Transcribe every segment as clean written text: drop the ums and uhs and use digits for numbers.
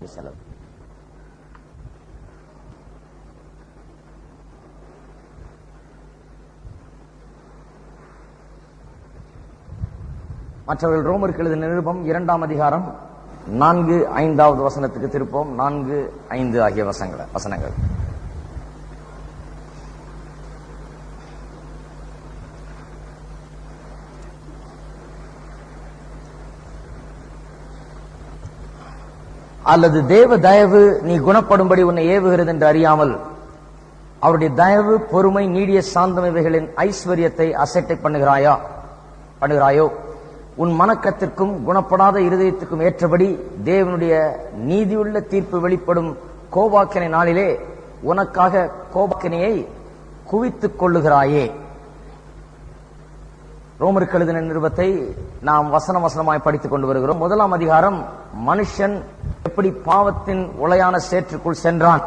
செலவு. மற்றவர்கள் ரோமருக்கு எழுதிய நிருபம் 2ஆம் அதிகாரம் 4-5வது வசனத்துக்கு திருப்போம். 4-5 ஆகிய வசனங்கள். அல்லது தேவ தயவு நீ குணப்படும்படி உன்னை ஏவுகிறது என்று அறியாமல் அவருடைய தயவு, பொறுமை, நீடிய சாந்தம் இவைகளின் ஐஸ்வர்யத்தை அசட்டை பண்ணுகிறாயோ? உன் மனக்கத்திற்கும் குணப்படாத இருதயத்துக்கும் ஏற்றபடி தேவனுடைய நீதியுள்ள தீர்ப்பு வெளிப்படும் கோபாக்கினை நாளிலே உனக்காக கோபாக்கினையை குவித்துக் கொள்ளுகிறாயே. ரோமருக்கு எழுதின நிருபத்தை நாம் வசனமாய் படித்துக் கொண்டு வருகிறோம். 1ஆம் அதிகாரம் மனுஷன் எப்படி பாவத்தின் உளையான சேற்றுக்குள் சென்றான்,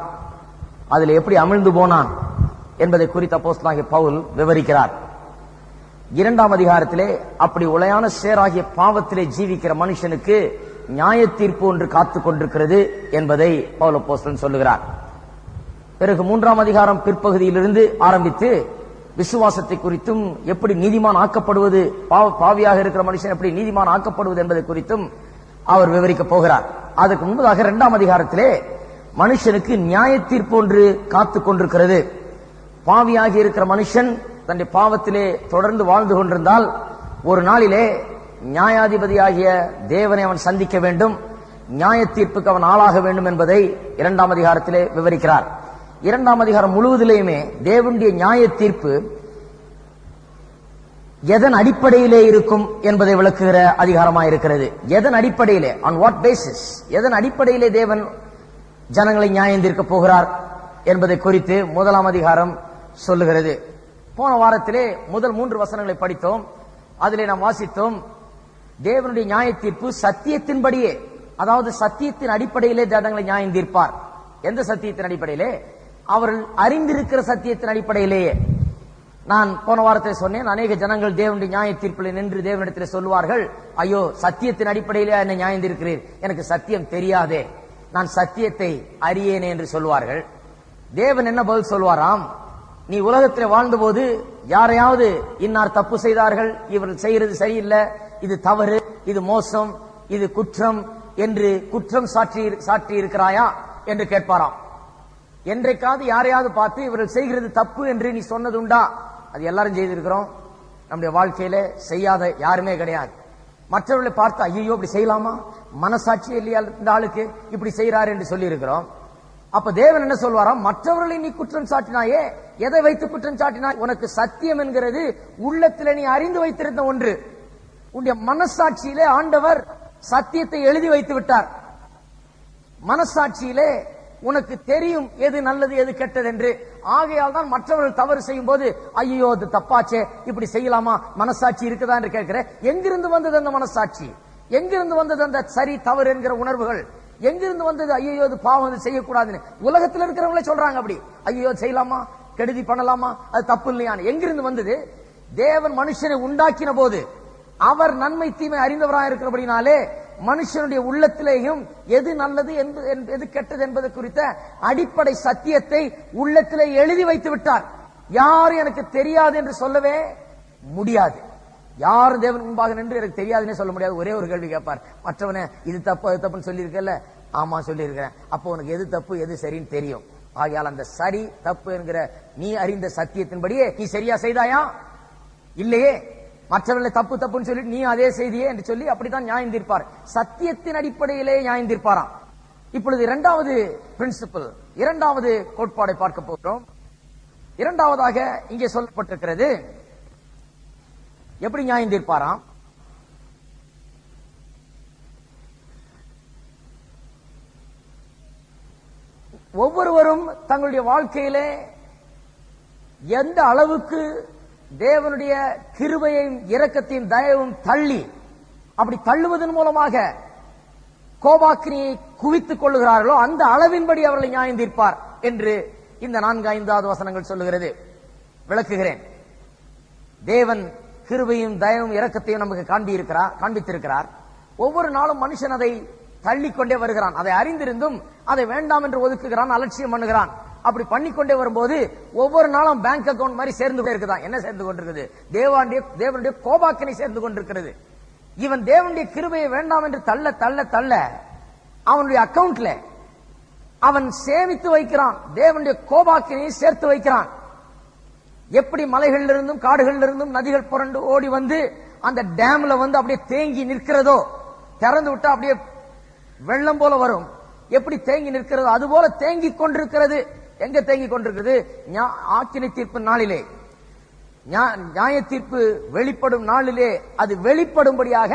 அதில் எப்படி அமிழ்ந்து போனான் என்பதை குறித்து அப்போஸ்தலனாகிய பவுல் விவரிக்கிறார். 2ஆம் அதிகாரத்திலே அப்படி உளையான சேராகிய பாவத்திலே ஜீவிக்கிற மனுஷனுக்கு நியாய தீர்ப்பு ஒன்று காத்துக் கொண்டிருக்கிறது என்பதை பவுல் அப்போஸ்தலன் சொல்லுகிறார். பிறகு 3ஆம் அதிகாரம் பிற்பகுதியிலிருந்து ஆரம்பித்து விசுவாசத்தை குறித்தும், எப்படி நீதிமான் ஆக்கப்படுவது, பாவியாக இருக்கிற மனுஷன் எப்படி நீதிமான் ஆக்கப்படுவது என்பதை குறித்தும் அவர் விவரிக்க போகிறார். அதுக்கு முன்பதாக 2ஆம் அதிகாரத்திலே மனுஷனுக்கு நியாய தீர்ப்பு ஒன்று காத்துக் கொண்டிருக்கிறது. பாவியாகி இருக்கிற மனுஷன் தன்னுடைய பாவத்திலே தொடர்ந்து வாழ்ந்து கொண்டிருந்தால் ஒரு நாளிலே நியாயாதிபதியாகிய தேவனை அவன் சந்திக்க வேண்டும், நியாய தீர்ப்புக்கு அவன் ஆளாக வேண்டும் என்பதை 2ஆம் அதிகாரத்திலே விவரிக்கிறார். 2ஆம் அதிகாரம் முழுவதிலேயுமே தேவனுடைய நியாய தீர்ப்பு எதன் அடிப்படையிலே இருக்கும் என்பதை விளக்குகிற அதிகாரமாக இருக்கிறது. எதன் அடிப்படையிலே, ஆன் வாட் பேசிஸ், எதன் அடிப்படையிலே தேவன் ஜனங்களை நியாயம் தீர்க்க போகிறார் என்பதை குறித்து 1ஆம் அதிகாரம் சொல்லுகிறது. போன வாரத்திலே முதல் 3 வசனங்களை படித்தோம். அதிலே நாம் வாசித்தோம், தேவனுடைய நியாய தீர்ப்பு சத்தியத்தின்படியே, அதாவது சத்தியத்தின் அடிப்படையிலே ஜனங்களை நியாயம் தீர்ப்பார். எந்த சத்தியத்தின் அடிப்படையிலே? அவர்கள் அறிந்திருக்கிற சத்தியத்தின் அடிப்படையிலேயே. நான் போன வாரத்தை சொன்னேன், அநேக ஜனங்கள் தேவனுடைய நியாய தீர்ப்பில் நின்று தேவனிடத்தில் சொல்லுவார்கள், ஐயோ சத்தியத்தின் அடிப்படையிலே என்னை நியாயம் தீர்க்கிறீர், எனக்கு சத்தியம் தெரியாதே, நான் சத்தியத்தை அறியேனே என்று சொல்வார்கள். தேவன் என்ன பதில் சொல்வாராம்? நீ உலகத்தில் வாழ்ந்தபோது யாரையாவது இன்னார் தப்பு செய்தார்கள், இவர்கள் செய்கிறது சரியில்லை, இது தவறு, இது மோசம், இது குற்றம் என்று குற்றம் சாற்றி இருக்கிறாயா என்று கேட்பாராம். என்றைக்காவது யாரையாவது பார்த்து இவர்கள் செய்கிறது தப்பு என்று நீ சொன்னதுண்டா? அது எல்லாரும் செய்திருக்கிறோம். நம்முடைய வாழ்க்கையில செய்யாத யாருமே கிடையாது. மற்றவர்களை பார்த்து ஐயோ இப்படி செய்யலாமா, மனசாட்சி இல்லையா இந்த ஆளுக்கு, இப்படி செய்யறாரு என்று சொல்லி இருக்கிறோம். அப்ப தேவன் என்ன சொல்வாராம்? மற்றவர்களை நீ குற்றம் சாட்டினாயே, எதை வைத்து குற்றம் சாட்டினாய்? உனக்கு சத்தியம் என்கிறது உள்ளத்தில் நீ அறிந்து வைத்திருந்த ஒன்று. உன்னுடைய மனசாட்சியிலே ஆண்டவர் சத்தியத்தை எழுதி வைத்து விட்டார். மனசாட்சியிலே உனக்கு தெரியும் எது நல்லது எது கெட்டது என்று. ஆகையால் தான் மற்றவர்கள் தவறு செய்யும் போது ஐயோ அது தப்பாச்சே, இப்படி செய்யலாமா, மனசாட்சி இருக்குதா என்று கேட்கிற. எங்கிருந்து வந்தது அந்த மனசாட்சி? எங்கிருந்து வந்தது அந்த சரி தவறு என்கிற உணர்வுகள்? எங்கிருந்து வந்தது ஐயோ அது பாவம் செய்யக்கூடாதுன்னு? உலகத்தில் இருக்கிறவங்களே சொல்றாங்க, அப்படி ஐயோ செய்யலாமா, கெடுதி பண்ணலாமா, அது தப்பு இல்லையான்னு. எங்கிருந்து வந்தது? தேவன் மனுஷனை உண்டாக்கின போது அவர் நன்மை தீமை அறிந்தவராக இருக்கிறபடினாலே மனுஷனுடைய உள்ளத்திலேயும் எது நல்லது எது கெட்டது என்பது குறித்த அடிப்படை சத்தியத்தை உள்ளத்திலே எழுதி வைத்து விட்டார். யாரும் எனக்கு தெரியாது என்று சொல்லவே முடியாது. யாரும் தேவன் முன்பாக நின்று எனக்கு தெரியாதுன்னு சொல்ல முடியாது. ஒரே ஒரு கேள்வி கேட்பார், மற்றவனே இது தப்பு அது தப்புன்னு சொல்லி இருக்கல, ஆமா சொல்லி இருக்கிறேன், அப்போ உனக்கு எது தப்பு எது சரின்னு தெரியும். ஆகையால் அந்த சரி தப்பு என்கிற நீ அறிந்த சத்தியத்தின்படியே நீ சரியா செய்தாயா? இல்லையே. மற்றவர்களை தப்பு தப்புன்னு சொல்லி நீ அதே செய்தியே என்று சொல்லி அப்படித்தான் நியாயம் தீர்ப்பார். சத்தியத்தின் அடிப்படையிலே நியாயம் தீர்ப்பாராம். இப்பொழுது 2வது பிரின்சிபல், 2வது கோட்பாடை பார்க்க போகிறோம். 2வதாக இங்கே சொல்லப்பட்டிருக்கிறது, எப்படி நியாயம் தீர்ப்பாராம்? ஒவ்வொருவரும் தங்களுடைய வாழ்க்கையிலே எந்த அளவுக்கு தேவனுடைய கிருபையையும் இரக்கத்தையும் தயவும் தள்ளி, அப்படி தள்ளுவதன் மூலமாக கோபாக்கினியை குவித்துக் கொள்ளுகிறார்களோ அந்த அளவின்படி அவர்களை நியாயம் தீர்ப்பார் என்று இந்த 4-5வது வசனங்கள் சொல்லுகிறது. விளக்குகிறேன். தேவன் கிருபையும் தயவும் இரக்கத்தையும் நமக்கு காண்பித்திருக்கிறார். ஒவ்வொரு நாளும் மனுஷன் அதை தள்ளிக்கொண்டே வருகிறான். அதை அறிந்திருந்தும் அதை வேண்டாம் என்று ஒதுக்குகிறான், அலட்சியம் பண்ணுகிறான். அப்படி பண்ணிக்கொண்டே வரும்போது ஒவ்வொரு நாளும் பேங்க் அக்கவுண்ட் மாதிரி சேர்ந்து இருக்குதான். என்ன சேர்ந்து கொண்டிருக்கிறது? தேவனுடைய கோபாக்கினை சேர்ந்து கொண்டிருக்கிறது. இவன் தேவனுடைய கிருபையை வேண்டாம் என்று தள்ள தள்ள தள்ள அவனுடைய அக்கவுண்ட்ல அவன் சேமித்து வைக்கிறான், தேவனுடைய கோபாக்கினை சேர்த்து வைக்கிறான். எப்படி மலைகளில் இருந்தும் காடுகளில் இருந்தும் நதிகள் புரண்டு ஓடி வந்து அந்த டேம்ல வந்து அப்படியே தேங்கி நிற்கிறதோ, திறந்து விட்டா அப்படியே வெள்ளம் போல வரும், எப்படி தேங்கி நிற்கிறதோ அதுபோல தேங்கி கொண்டிருக்கிறது. எங்க தேங்கி கொண்டிருக்கிறது? ஆக்கினை தீர்ப்பு நாளிலே, நியாய தீர்ப்பு வெளிப்படும் நாளிலே அது வெளிப்படும்படியாக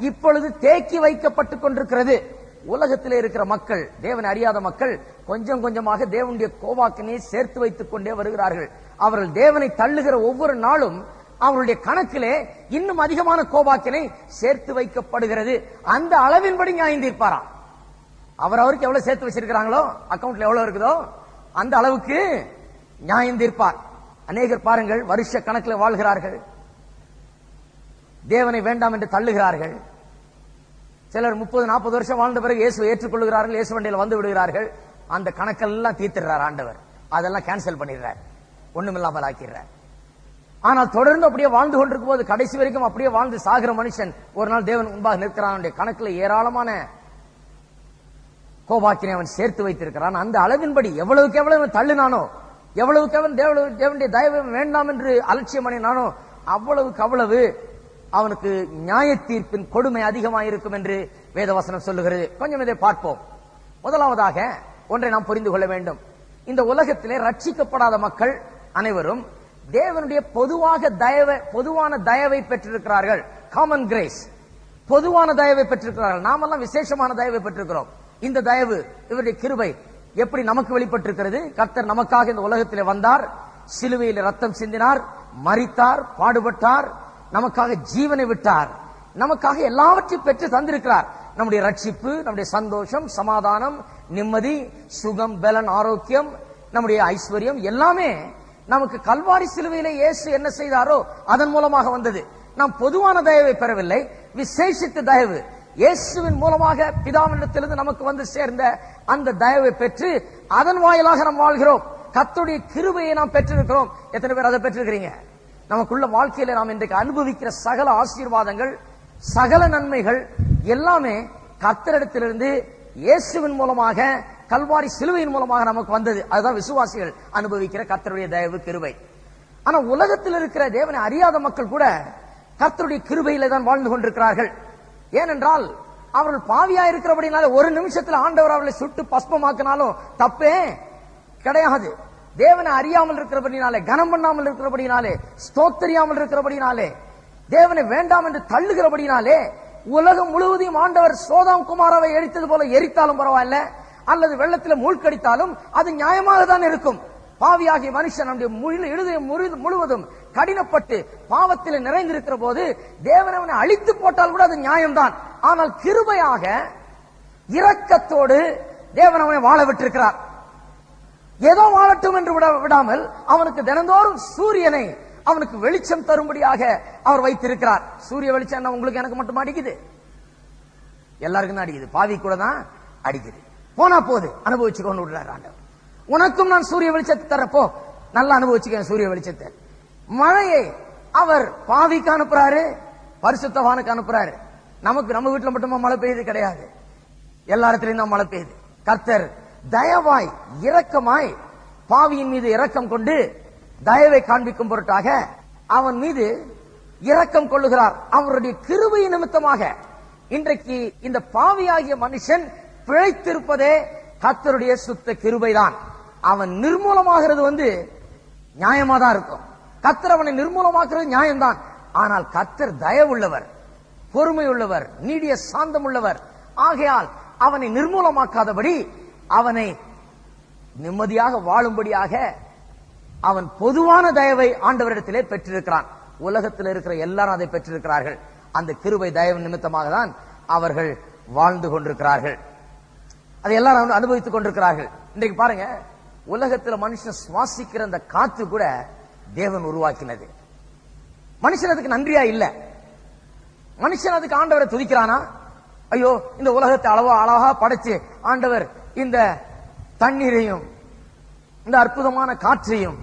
இப்பொழுது தேக்கி வைக்கப்பட்டுக் கொண்டிருக்கிறது. உலகத்திலே இருக்கிற மக்கள், தேவனை அறியாத மக்கள் கொஞ்சம் கொஞ்சமாக தேவனுடைய கோபாக்கினை சேர்த்து வைத்துக் கொண்டே வருகிறார்கள். அவர்கள் தேவனை தள்ளுகிற ஒவ்வொரு நாளும் அவருடைய கணக்கிலே இன்னும் அதிகமான கோபாக்கினை சேர்த்து வைக்கப்படுகிறது. அந்த அளவின்படி நியாயம் தீர்ப்பாராம். அவருக்கு எவ்வளவு சேர்த்து வச்சிருக்கிறாங்களோ, அக்கவுண்ட்ல எவ்வளவு இருக்குதோ அந்த அளவுக்கு நியாயம் தீர்ப்பார். அநேகர் பாருங்கள், வருஷ கணக்கில் வாழ்கிறார்கள், தேவனை வேண்டாம் என்று தள்ளுகிறார்கள். சிலர் 30-40 வருஷம் வாழ்ந்த பிறகு இயேசுவை ஏற்றுக்கொள்கிறார்கள், இயேசு வண்டியில் வந்து விடுகிறார்கள். அந்த கணக்கெல்லாம் தீர்த்துறார் ஆண்டவர், அதெல்லாம் கேன்சல் பண்ணிடுறார், ஒண்ணுமில்லாமல் ஆக்கிறார். ஆனால் தொடர்ந்து அப்படியே வாழ்ந்து கொண்டிருக்கும் போது கடைசி வரைக்கும் அப்படியே வாழ்ந்து சாகிற மனுஷன் ஒரு நாள் தேவன் முன்பாக நிற்கிறான். கணக்கில் ஏராளமான கோபாக்கினை அவன் சேர்த்து வைத்திருக்கிறான். அந்த அளவின்படி எவ்வளவுக்கு எவ்வளவு தள்ளினானோ, எவ்வளவுக்கு அவன் தேவனுடைய தயவை வேண்டாம் என்று அலட்சியம் பண்ணினானோ அவ்வளவுக்கு அவ்வளவு அவனுக்கு நியாய தீர்ப்பின் கொடுமை அதிகமாயிருக்கும் என்று வேதவசனம் சொல்லுகிறது. கொஞ்சம் இதை பார்ப்போம். முதலாவதாக ஒன்றை நாம் புரிந்து கொள்ள வேண்டும். இந்த உலகத்திலே ரட்சிக்கப்படாத மக்கள் அனைவரும் தேவனுடைய பொதுவான தயவை பெற்றிருக்கிறார்கள். காமன் கிரேஸ், பொதுவான தயவை பெற்றிருக்கிறார்கள். நாமெல்லாம் விசேஷமான தயவை பெற்றிருக்கிறோம். இந்த தயவு, இவருடைய கிருபை எப்படி நமக்கு வெளிப்பட்டிருக்கிறது? கர்த்தர் நமக்காக இந்த உலகத்திலே வந்தார், சிலுவையில் ரத்தம் சிந்தினார், மரித்தார், பாடுபட்டார், நமக்காக ஜீவனை விட்டார், நமக்காக எல்லாவற்றையும் பெற்று தந்திருக்கிறார். நம்முடைய ரட்சிப்பு, நம்முடைய சந்தோஷம், சமாதானம், நிம்மதி, சுகம், பலன், ஆரோக்கியம், நம்முடைய ஐஸ்வர்யம் எல்லாமே நமக்கு கல்வாரி சிலுவையிலே இயேசு என்ன செய்தாரோ அதன் மூலமாக வந்தது. நாம் பொதுவான தயவை பெறவில்லை, விசேஷித்த தயவு இயேசுவின் மூலமாக பிதாவினிடத்திலிருந்து நமக்கு வந்து சேர்ந்த அந்த தயவை பெற்று அதன் வாயிலாக நாம் வாழ்கிறோம். கர்த்தருடைய கிருபையை நாம் பெற்றிருக்கிறோம். எத்தனை பேர் அதை பெற்றிருக்கிறீங்க? நமக்குள்ள வாழ்க்கையில நாம் இன்றைக்கு அனுபவிக்கிற சகல ஆசீர்வாதங்கள், சகல நன்மைகள் எல்லாமே கர்த்தரிடத்திலிருந்து இயேசுவின் மூலமாக, கல்வாரி சிலுவையின் மூலமாக நமக்கு வந்தது. அதுதான் விசுவாசிகள் அனுபவிக்கிற கர்த்தருடைய தயவு, கிருபை. ஆனா உலகத்தில் இருக்கிற தேவனை அறியாத மக்கள் கூட கர்த்தருடைய கிருபையில தான் வாழ்ந்து கொண்டிருக்கிறார்கள். ஏனென்றால் அவர்கள் பாவியா இருக்கிறபடினால ஒரு நிமிஷத்தில் ஆண்டவர் அவர்களை சுட்டு பஸ்பமாக்கினாலும் தப்பே கிடையாது. தேவனை அறியாமல் இருக்கிறபடினாலே, கனம் பண்ணாமல் இருக்கிறபடினாலே, ஸ்தோத்தரியாமல் இருக்கிறபடினாலே, தேவனை வேண்டாம் என்று தள்ளுகிறபடினாலே உலகம் முழுவதையும் ஆண்டவர் சோதாம் குமாராவை எரித்தது போல எரித்தாலும் பரவாயில்ல, அல்லது வெள்ளத்தில் மூழ்கடித்தாலும் அது நியாயமாக தான் இருக்கும். பாவியாகிய மனுஷன் முழுவதும் கடினப்பட்டு பாவத்தில் நிறைந்திருக்கிற போது தேவன் அவனை அழித்து போட்டால் கூட அது நியாயம்தான். ஆனால் கிருபையாக இரக்கத்தோடு தேவன் அவனை வாழ விட்டிருக்கிறார். ஏதோ வாழட்டும் என்று விடாமல் அவனுக்கு தினந்தோறும் சூரியனை அவனுக்கு வெளிச்சம் தரும்படியாக அவர் வைத்திருக்கிறார். சூரிய வெளிச்சம் உங்களுக்கு எனக்கு மட்டும் அடிக்குது? எல்லாருக்கும் தான் அடிக்குது, பாவி கூட தான் அடிக்குது. போனா போது அனுபவிச்சு கொண்டு விடுறார் ஆண்டவர். உனக்கும் நான் சூரிய வெளிச்சத்தை தரப்போ நல்லா அனுபவிச்சுக்க சூரிய வெளிச்சத்தை. மழையை அவர் பாவிக்கு அனுப்புறாரு, பரிசுத்தவானுக்கு அனுப்புறாரு. நமக்கு நம்ம வீட்டுல மட்டுமா மழை பெய்யுது? கிடையாது, எல்லா இடத்திலையும் தான் மழை பெய்யுது. கர்த்தர் தயவாய் இரக்கமாய் பாவியின் மீது இரக்கம் கொண்டு தயவை காண்பிக்கும் பொருட்டாக அவன் மீது இரக்கம் கொள்ளுகிறார். அவருடைய கிருபை நிமித்தமாக இன்றைக்கு இந்த பாவியாகிய மனுஷன் பிழைத்திருப்பதே கர்த்தருடைய சுத்த கிருபைதான். அவன் நிர்மூலமாகிறது நியாயமா தான் இருக்கும். கர்த்தர் அவனை நிர்மூலமாக்குறது நியாயம்தான். ஆனால் கர்த்தர் தயவுள்ளவர், பொறுமை உள்ளவர், நீடிய சாந்தம் உள்ளவர். ஆகையால் அவனை நிர்மூலமாக்காதபடி அவனை நிம்மதியாக வாழும்படியாக அவன் பொதுவான தயவை ஆண்டவரிடத்திலே பெற்றிருக்கிறான். உலகத்தில் இருக்கிற எல்லாரும் அதை பெற்றிருக்கிறார்கள். அந்த கிருபை தயவு நிமித்தமாக தான் அவர்கள் வாழ்ந்து கொண்டிருக்கிறார்கள். அதை எல்லாரும் அனுபவித்துக் கொண்டிருக்கிறார்கள். இன்றைக்கு பாருங்க, உலகத்தில் மனுஷன் சுவாசிக்கிற அந்த காற்று கூட தேவன் உருவாக்கினது. மனுஷன் அதுக்கு நன்றியா இல்ல. மனுஷன் அதுக்கு ஆண்டவரை துதிக்கிறானா? ஐயோ, இந்த உலகத்தை அழகா படைச்சு ஆண்டவர் இந்த தண்ணீரையும் இந்த அற்புதமான காற்றையும்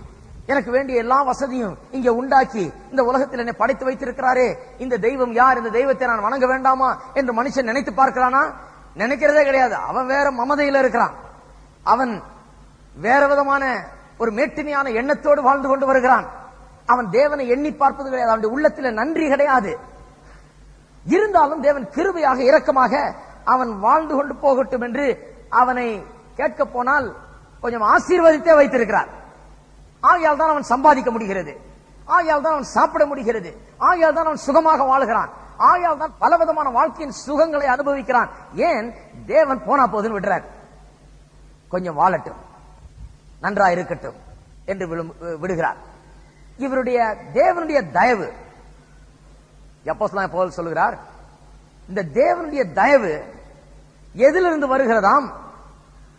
எனக்கு வேண்டிய எல்லா வசதியும் இங்க உண்டாக்கி இந்த உலகத்தில் என்னை படைத்து வைத்திருக்கிறாரே, இந்த தெய்வம் யார்? இந்த தெய்வத்தை நான் வணங்க வேண்டாமா என்று மனுஷன் நினைத்து பார்க்கிறானா? நினைக்கிறதே கிடையாது. அவன் வேற மமதையில இருக்கிறான். அவன் வேற விதமான ஒரு மேட்டிமையான எண்ணத்தோடு வாழ்ந்து கொண்டு வருகிறான். அவன் தேவனை எண்ணி பார்ப்பது கிடையாது. அவனுடைய உள்ளத்தில் நன்றி கிடையாது. இருந்தாலும் தேவன் கிருபையாக இரக்கமாக அவன் வாழ்ந்து கொண்டு போகட்டும் என்று அவனை கேட்க போனால் கொஞ்சம் ஆசீர்வதித்தே வைத்திருக்கிறார். ஆகையால் தான் அவன் சம்பாதிக்க முடிகிறது, ஆகையால் தான் அவன் சாப்பிட முடிகிறது, ஆகையால் தான் அவன் சுகமாக வாழ்கிறான், ஆகையால் தான் பலவிதமான வாழ்க்கையின் சுகங்களை அனுபவிக்கிறான். ஏன்? தேவன் போனா போதுன்னு விடுறார். கொஞ்சம் வாழட்டும், நன்றா இருக்கட்டும் என்று விடுகிறார். இவருடைய தேவனுடைய தயவு, அப்போஸ்தலனாகிய பவுல் சொல்கிறார், இந்த தேவனுடைய தயவு எதிலிருந்து வருகிறதாம்?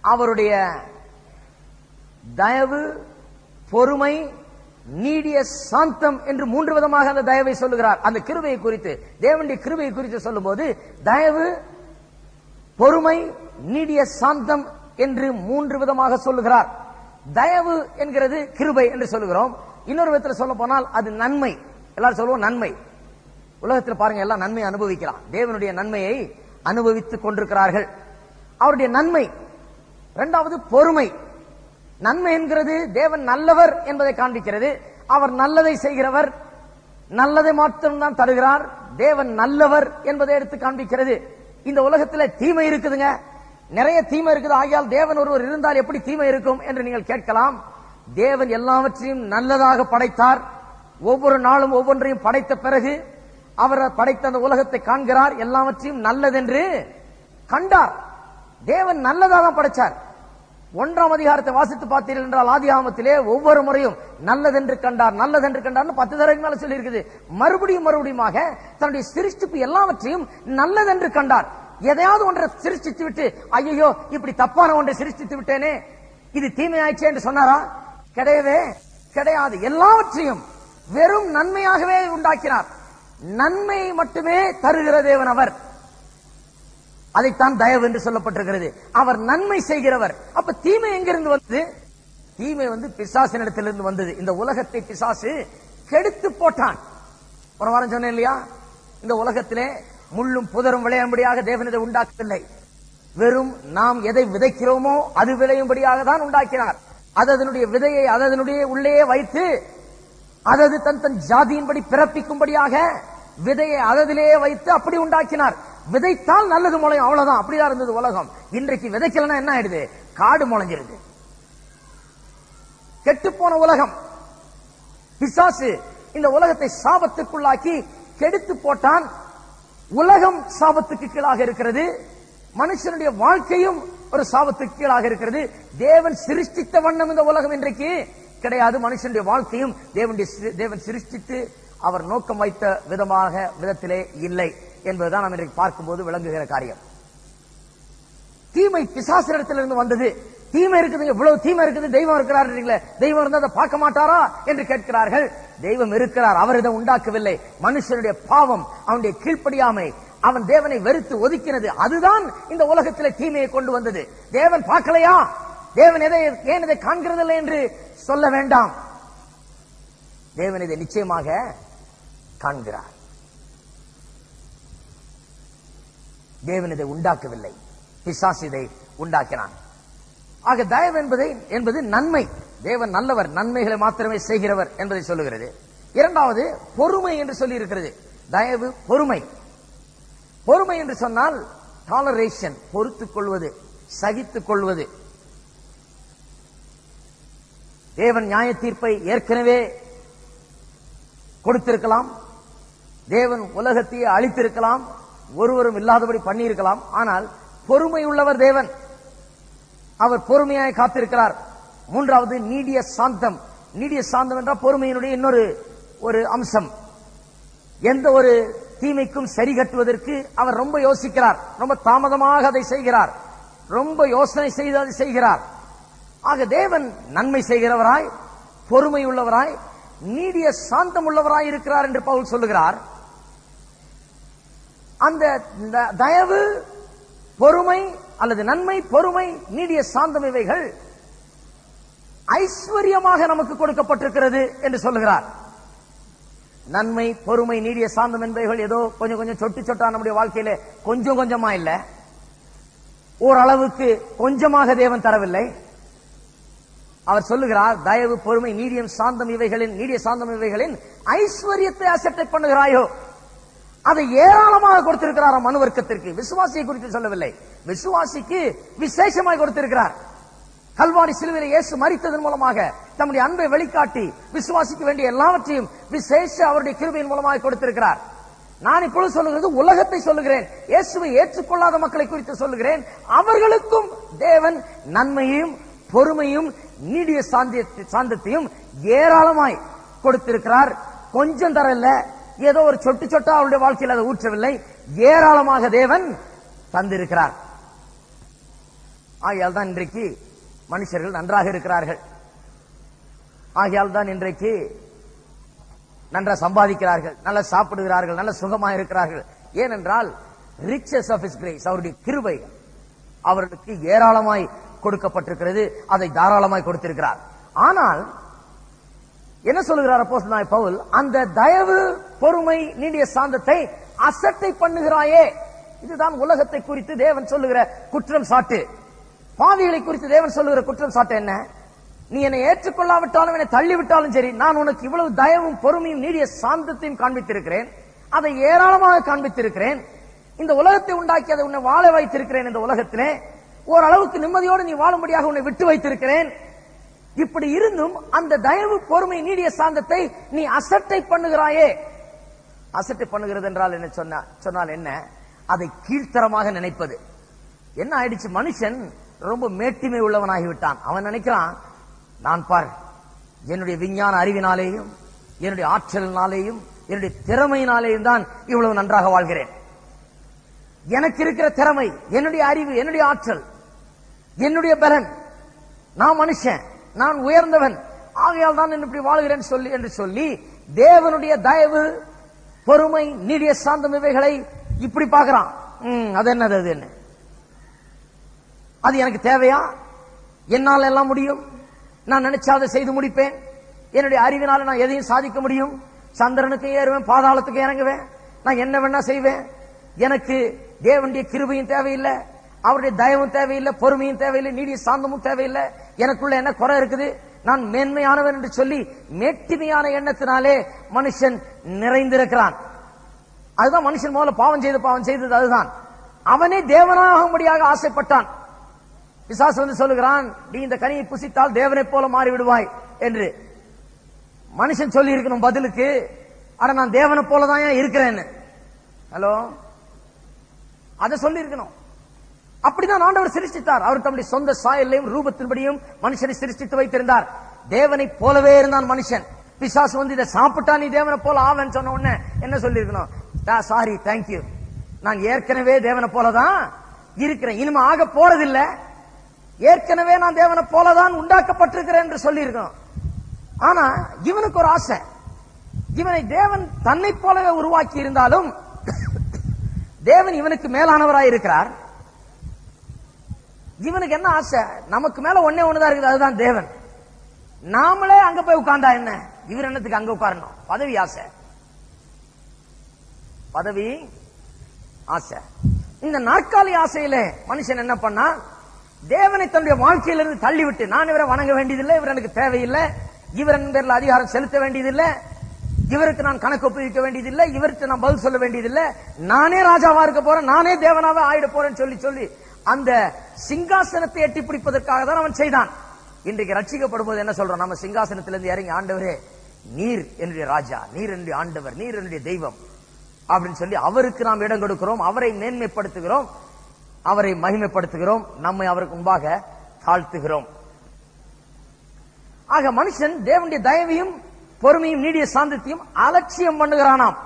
அவருடைய தயவு, பொறுமை, நீடிய சாந்தம் என்று 3 விதமாக அந்த தயவை சொல்லுகிறார். அந்த கிருபையை குறித்து, தேவனுடைய கிருபையை குறித்து சொல்லும் போது தயவு, பொறுமை, நீடிய சாந்தம் என்று 3 விதமாக சொல்லுகிறார். தயவு என்கிறது கிருபை என்று சொல்லுகிறோம். இன்னொரு விதத்தில் சொல்ல போனால் அது நன்மை. எல்லாரும் சொல்லுவோம் நன்மை. உலகத்தில் பாருங்க, எல்லாம் நன்மை அனுபவிக்கலாம். தேவனுடைய நன்மையை அனுபவித்துக் கொண்டிருக்கிறார்கள். அவருடைய நன்மை. இரண்டாவது பொறுமை. நன்மை என்கிறது தேவன் நல்லவர் என்பதை காண்பிக்கிறது. அவர் நல்லதை செய்கிறவர், நல்லதை மாத்திரம்தான் தருகிறார். தேவன் நல்லவர் என்பதை எடுத்து காண்பிக்கிறது. இந்த உலகத்தில் தீமை இருக்குதுங்க, நிறைய தீமை இருக்குது. ஆகையால் தேவன் ஒருவர் இருந்தால் எப்படி தீமை இருக்கும் என்று நீங்கள் கேட்கலாம். தேவன் எல்லாவற்றையும் நல்லதாக படைத்தார். ஒவ்வொரு நாளும் ஒவ்வொன்றையும் படைத்த பிறகு அவர் படைத்த அந்த உலகத்தை காண்கிறார். எல்லாவற்றையும் நல்லதென்று கண்டார். தேவன் நல்லதாக தான் படைச்சார். 1ஆம் அதிகாரத்தை வாசித்து பார்த்தீர்கள் என்றால் ஆதியாகமத்திலே ஒவ்வொரு முறையும் நல்லதென்று கண்டார், நல்லதென்று கண்டார் 10 தடவை மேல சொல்லி இருக்குது. மறுபடியுமாக தன்னுடைய சிருஷ்டிப்பு எல்லாவற்றையும் நல்லதென்று கண்டார். எதையாவது ஒன்றை சிருஷ்டித்து விட்டு ஐயோ இப்படி தப்பான ஒன்றை சிருஷ்டித்து விட்டேனே, இது தீமையாயிற்று என்று சொன்னாரா? கிடையவே கிடையாது. எல்லாவற்றையும் வெறும் நன்மையாகவே உண்டாக்கினார். நன்மை மட்டுமே தருகிற தேவன் அவர். அதைத்தான் தயவு என்று சொல்லப்பட்டிருக்கிறது. அவர் நன்மை செய்கிறவர். அப்ப தீமை எங்கிருந்து வந்தது? தீமை பிசாசினிடத்திலிருந்து வந்தது. இந்த உலகத்தை பிசாசு கெடுத்து போட்டான். ஒரு வாரம் சொன்னேன் இல்லையா? இந்த உலகத்திலே முள்ளும் புதரும் விளையும்படியாக தேவன் இதை உண்டாக்கவில்லை. வெறும் நாம் எதை விதைக்கிறோமோ அது விளையும்படியாக தான் உண்டாக்கினார். அதனுடைய விதையை அதனுடைய உள்ளே வைத்து அதது தன் ஜாதியின்படி பிறப்பிக்கும்படியாக விதையை அததிலே வைத்து அப்படி உண்டாக்கினார். விதைத்தால் நல்லது முளையும், அவ்வளவுதான். அப்படிதான் இருந்தது உலகம். இன்றைக்கு விதைக்கலன்னா என்ன ஆயிடுது? காடு முளைஞ்சிருது. கெட்டுப்போன உலகம். பிசாசு இந்த உலகத்தை சாபத்துக்குள்ளாக்கி கெடுத்து போட்டான். உலகம் சாபத்துக்கு கீழாக இருக்கிறது. மனுஷனுடைய வாழ்க்கையும் ஒரு சாபத்துக்கு கீழாக இருக்கிறது. தேவன் சிருஷ்டித்த வண்ணம் இந்த உலகம் இன்றைக்கு கிடையாது. மனுஷனுடைய வாழ்க்கையும் தேவன் சிருஷ்டித்து அவர் நோக்கம் வைத்த விதத்திலே இல்லை என்பதுதான் நாம் இன்றைக்கு பார்க்கும்போது விளங்குகிற காரியம். தீமை பிசாசினிடத்திலிருந்து வந்தது. தீமை இருக்குது, இவ்வளவு தீமை இருக்குது, தெய்வம் இருக்கிறார், தெய்வம் இருந்தால் அதை பார்க்க மாட்டாரா என்று கேட்கிறார்கள். தெய்வம் இருக்கிறார், அவர் இதை உண்டாக்கவில்லை. மனுஷனுடைய பாவம், அவனுடைய கீழ்ப்படியாமை, அவன் தேவனை வெறுத்து ஒதுக்கினது, அதுதான் இந்த உலகத்திலே தீமையை கொண்டு வந்தது. தேவன் பார்க்கலையா? தேவன் ஏன் இதை காண்கிறதில்லை என்று சொல்ல வேண்டாம். தேவன் இதை நிச்சயமாக காண்கிறார். தேவன் இதை உண்டாக்கவில்லை, பிசாசு இதை உண்டாக்கினான். ஆக தயவு என்பது நன்மை. தேவன் நல்லவர், நன்மைகளை மாத்திரமே செய்கிறவர் என்பதை சொல்லுகிறது. இரண்டாவது பொறுமை என்று சொல்லி இருக்கிறது. தயவு, பொறுமை. பொறுமை என்று சொன்னால் டாலரேஷன், பொறுத்துக் கொள்வது, சகித்துக் கொள்வது. தேவன் நியாய தீர்ப்பை ஏற்கனவே கொடுத்திருக்கலாம். தேவன் உலகத்தையே அழித்திருக்கலாம், ஒருவரும் இல்லாதபடி பண்ணியிருக்கலாம். ஆனால் பொறுமை உள்ளவர் தேவன். அவர் பொறுமையாய் காத்திருக்கிறார். மூன்றாவது நீடிய சாந்தம். நீடிய சாந்தம் என்றால் பொறுமையினுடைய இன்னொரு அம்சம். எந்த ஒரு தீமைக்கும் சரி கட்டுவதற்கு அவர் ரொம்ப யோசிக்கிறார், ரொம்ப தாமதமாக அதை செய்கிறார், ரொம்ப யோசனை செய்து அதை செய்கிறார். ஆக தேவன் நன்மை செய்கிறவராய், பொறுமை உள்ளவராய், நீடிய சாந்தம் உள்ளவராய் இருக்கிறார் என்று பவுல் சொல்லுகிறார். அந்த தயவு, பொறுமை அல்லது நன்மை, பொறுமை, நீடிய சாந்தம் இவைகள் ஐஸ்வர்யமாக நமக்கு கொடுக்கப்பட்டிருக்கிறது என்று சொல்லுகிறார். நன்மை, பொறுமை, நீடிய சாந்தம் என்பவைகள் ஏதோ கொஞ்சம் கொஞ்சம் சொட்டு சொட்டா நம்முடைய வாழ்க்கையில கொஞ்சம் கொஞ்சமா இல்ல, ஓரளவுக்கு கொஞ்சமாக தேவன் தரவில்லை. அவர் சொல்லுகிறார், தயவு, பொறுமை, நீடிய சாந்தம் இவைகளின் ஐஸ்வர்யத்தை அசட்டை பண்ணுகிறாயோ, அதை ஏராளமாக கொடுத்திருக்கிறார் மனு வர்க்கத்திற்கு. விசுவாசியை குறித்து சொல்லவில்லை, விசுவாசிக்கு விசேஷமாய் கொடுத்திருக்கிறார். கல்வாரி சிலுவையில் இயேசு மரித்ததன் மூலமாக தம்முடைய அன்பை வெளிக்காட்டி விசுவாசிக்க வேண்டிய எல்லாவற்றையும் விசேஷ அவருடைய கிருபையின் மூலமாக கொடுத்திருக்கிறார். நான் இப்பொழுது சொல்லுகிறது உலகத்தை சொல்லுகிறேன், இயேசுவை ஏற்றுக்கொள்ளாத மக்களை குறித்து சொல்லுகிறேன். அவர்களுக்கும் தேவன் நன்மையையும் பொறுமையும் நீடிய சாந்தத்தையும் ஏராளமாய் கொடுத்திருக்கிறார். கொஞ்சம் தரல, ஏதோ ஒரு சொட்டு சொட்டா அவருடைய வாழ்க்கையில் அதை ஊற்றவில்லை, ஏராளமாக தேவன் தந்திருக்கிறார். ஆகையால் தான் இன்றைக்கு மனுஷர்கள் நன்றாக இருக்கிறார்கள். ஆகையால் தான் இன்றைக்கு நன்றாக சம்பாதிக்கிறார்கள், நல்லா சாப்பிடுகிறார்கள், நல்ல சுகமாக இருக்கிறார்கள். ஏனென்றால் riches of his grace, அவருடைய கிருபை அவர்களுக்கு ஏராளமாய் கொடுக்கப்பட்டிருக்கிறது, அதை தாராளமாய் கொடுத்திருக்கிறார். ஆனால் என்ன சொல்லுகிறார் அப்போஸ்தலனாகிய பவுல், அந்த தயவு, பொறுமை, நீடிய சாந்தத்தை அசட்டை பண்ணுகிறாயே. இதுதான் உலகத்தை குறித்து தேவன் சொல்லுகிற குற்றம் சாட்டு. பாவிகளை குறித்து தேவன் சொல்லுகிற குற்றம் சாட்டு என்ன? நீ என்னை ஏற்றுக்கொள்ளாவிட்டாலும் என்னை தள்ளிவிட்டாலும் சரி, நான் உனக்கு இவ்வளவு தயவும் பொறுமையும் நீடிய சாந்தத்தையும் காண்பித்திருக்கிறேன், அதை ஏராளமாக காண்பித்திருக்கிறேன். இந்த உலகத்தை உண்டாக்கி அதை உன்னை வாழ வைத்திருக்கிறேன். இந்த உலகத்திலே ஓரளவுக்கு நிம்மதியோடு நீ வாழும்படியாக உன்னை விட்டு வைத்திருக்கிறேன். இப்படி இருந்தும் அந்த தயவு, பொறுமை, நீடிய சாந்தத்தை நீ அசட்டை பண்ணுகிறாயே. அசட்டை பண்ணுகிறது என்றால் என்ன சொன்னால் என்ன? அதை கீழ்த்தரமாக நினைப்பது. என்ன ஆயிடுச்சு? மனுஷன் ரொம்ப மேட்டிமை உள்ளவனாகிவிட்டான். அவன் நினைக்கிறான், நான் பார் என்னுடைய விஞ்ஞான அறிவினாலேயும் என்னுடைய ஆற்றலினாலேயும் என்னுடைய திறமையினாலேயும் தான் இவ்வளவு நன்றாக வாழ்கிறேன். எனக்கு இருக்கிற திறமை, என்னுடைய அறிவு, என்னுடைய ஆற்றல், என்னுடைய பலன், நான் மனுஷன், நான் உயர்ந்தவன், ஆகையால் தான் இப்படி வாழ்கிறேன் என்று சொல்லி தேவனுடைய தயவு, பொறுமை, நீடிய சாந்தம் இவைகளை இப்படி பார்க்கிறான். அது என்னது? அது என்ன? அது எனக்கு தேவையா? என்னால் எல்லாம் முடியும், நான் நினைச்சா அதை செய்து முடிப்பேன், என்னுடைய அறிவினால நான் எதையும் சாதிக்க முடியும், சந்திரனுக்கு ஏறுவேன், பாதாளத்துக்கு இறங்குவேன், நான் என்ன வேணா செய்வேன், எனக்கு தேவனுடைய கிருபையும் தேவையில்லை, அவருடைய தயவும் தேவையில்லை, பொறுமையும் தேவையில்லை, நீடிய சாந்தமும் தேவையில்லை, எனக்குள்ள என்ன குறை இருக்குது, நான் மேன்மையானவன் என்று சொல்லி மேட்டிமையான எண்ணத்தினாலே மனுஷன் நிறைந்திருக்கிறான். அதுதான் மனுஷன் முதல்ல பாவம் செய்தது அதுதான். அவனே தேவனாகும்படியாக ஆசைப்பட்டான். பிசாசு வந்து சொல்லுகிறான், நீ இந்த கனியை புசித்தால் தேவனை போல மாறி விடுவாய் என்று. மனுஷன் சொல்லி இருக்கணும் பதிலுக்கு, ஆனா நான் தேவனை போலதான் இருக்கிறேன்னு. ஹலோ, அதை சொல்லி இருக்கணும். அப்படிதான் ஆண்டவர் சிருஷ்டித்தார். அவர் தம்முடைய சொந்த சாயலையும் ரூபத்தின்படியும் மனுஷனை சிருஷ்டித்து வைத்திருந்தார். தேவனை போலவே இருந்தான் மனுஷன். பிசாசு வந்து இதை சாப்பிட்டா நீ தேவனை போல ஆவன்னு சொன்ன உடனே என்ன சொல்லி இருக்கணும்? சாரி, தேங்க்யூ, நான் ஏற்கனவே தேவனை போலதான் இருக்கிறேன், இனிமே ஆக போறதில்லை, ஏற்கனவே நான் தேவனை போலதான் உண்டாக்கப்பட்டிருக்கிறேன் என்று சொல்லி இருக்கணும். ஆனா இவனுக்கு ஒரு ஆசை, இவனை தேவன் தன்னை போலவே உருவாக்கி இருந்தாலும் தேவன் இவனுக்கு மேலானவராய் இருக்கிறார். இவனுக்கு என்ன ஆசை? நமக்கு மேல ஒன்னே ஒண்ணுதான் இருக்குது, அதுதான் தேவன். நாமளே அங்க போய் உட்கார்ந்தா என்ன? இவர் என்னத்துக்கு அங்க உட்காரணும்? பதவி ஆசை, பதவி ஆசை. இந்த நாற்காலி ஆசையில மனுஷன் என்ன பண்ணா, தேவனை தன்னுடைய வாழ்க்கையிலிருந்து தள்ளிவிட்டு, நான் இவரை வணங்க வேண்டியதில்லை, இவர் எனக்கு தேவையில்லை, இவரின் பேரில் அதிகாரம் செலுத்த வேண்டியதில்லை, இவருக்கு நான் கணக்கு ஒப்புவிக்க வேண்டியதில்லை, இவருக்கு நான் பதில் சொல்ல வேண்டியதில்லை, நானே ராஜாவா இருக்க போறேன், நானே தேவனாவே ஆயிட போறேன்னு சொல்லி அந்த சிங்காசனத்தை எட்டி பிடிப்பதற்காக தான் அவன் செய்தான். இன்றைக்கு ரட்சிக்கப்படும் போது என்ன சொல்றோம்? நம்ம சிங்காசனத்திலிருந்து இறங்கி, ஆண்டவரே நீர் என்னுடைய ராஜா, நீர் என்னுடைய ஆண்டவர், நீர் என்னுடைய தெய்வம் அப்படின்னு சொல்லி அவருக்கு நாம் இடம் கொடுக்கிறோம், அவரை மேன்மைப்படுத்துகிறோம், அவரை மகிமைப்படுத்துகிறோம், நம்மை அவருக்கு முன்பாக தாழ்த்துகிறோம். ஆக மனுஷன் தேவனுடைய தயவையும் பொறுமையும் நீடிய சாந்தத்தையும் அலட்சியம் பண்ணுகிறானாம்.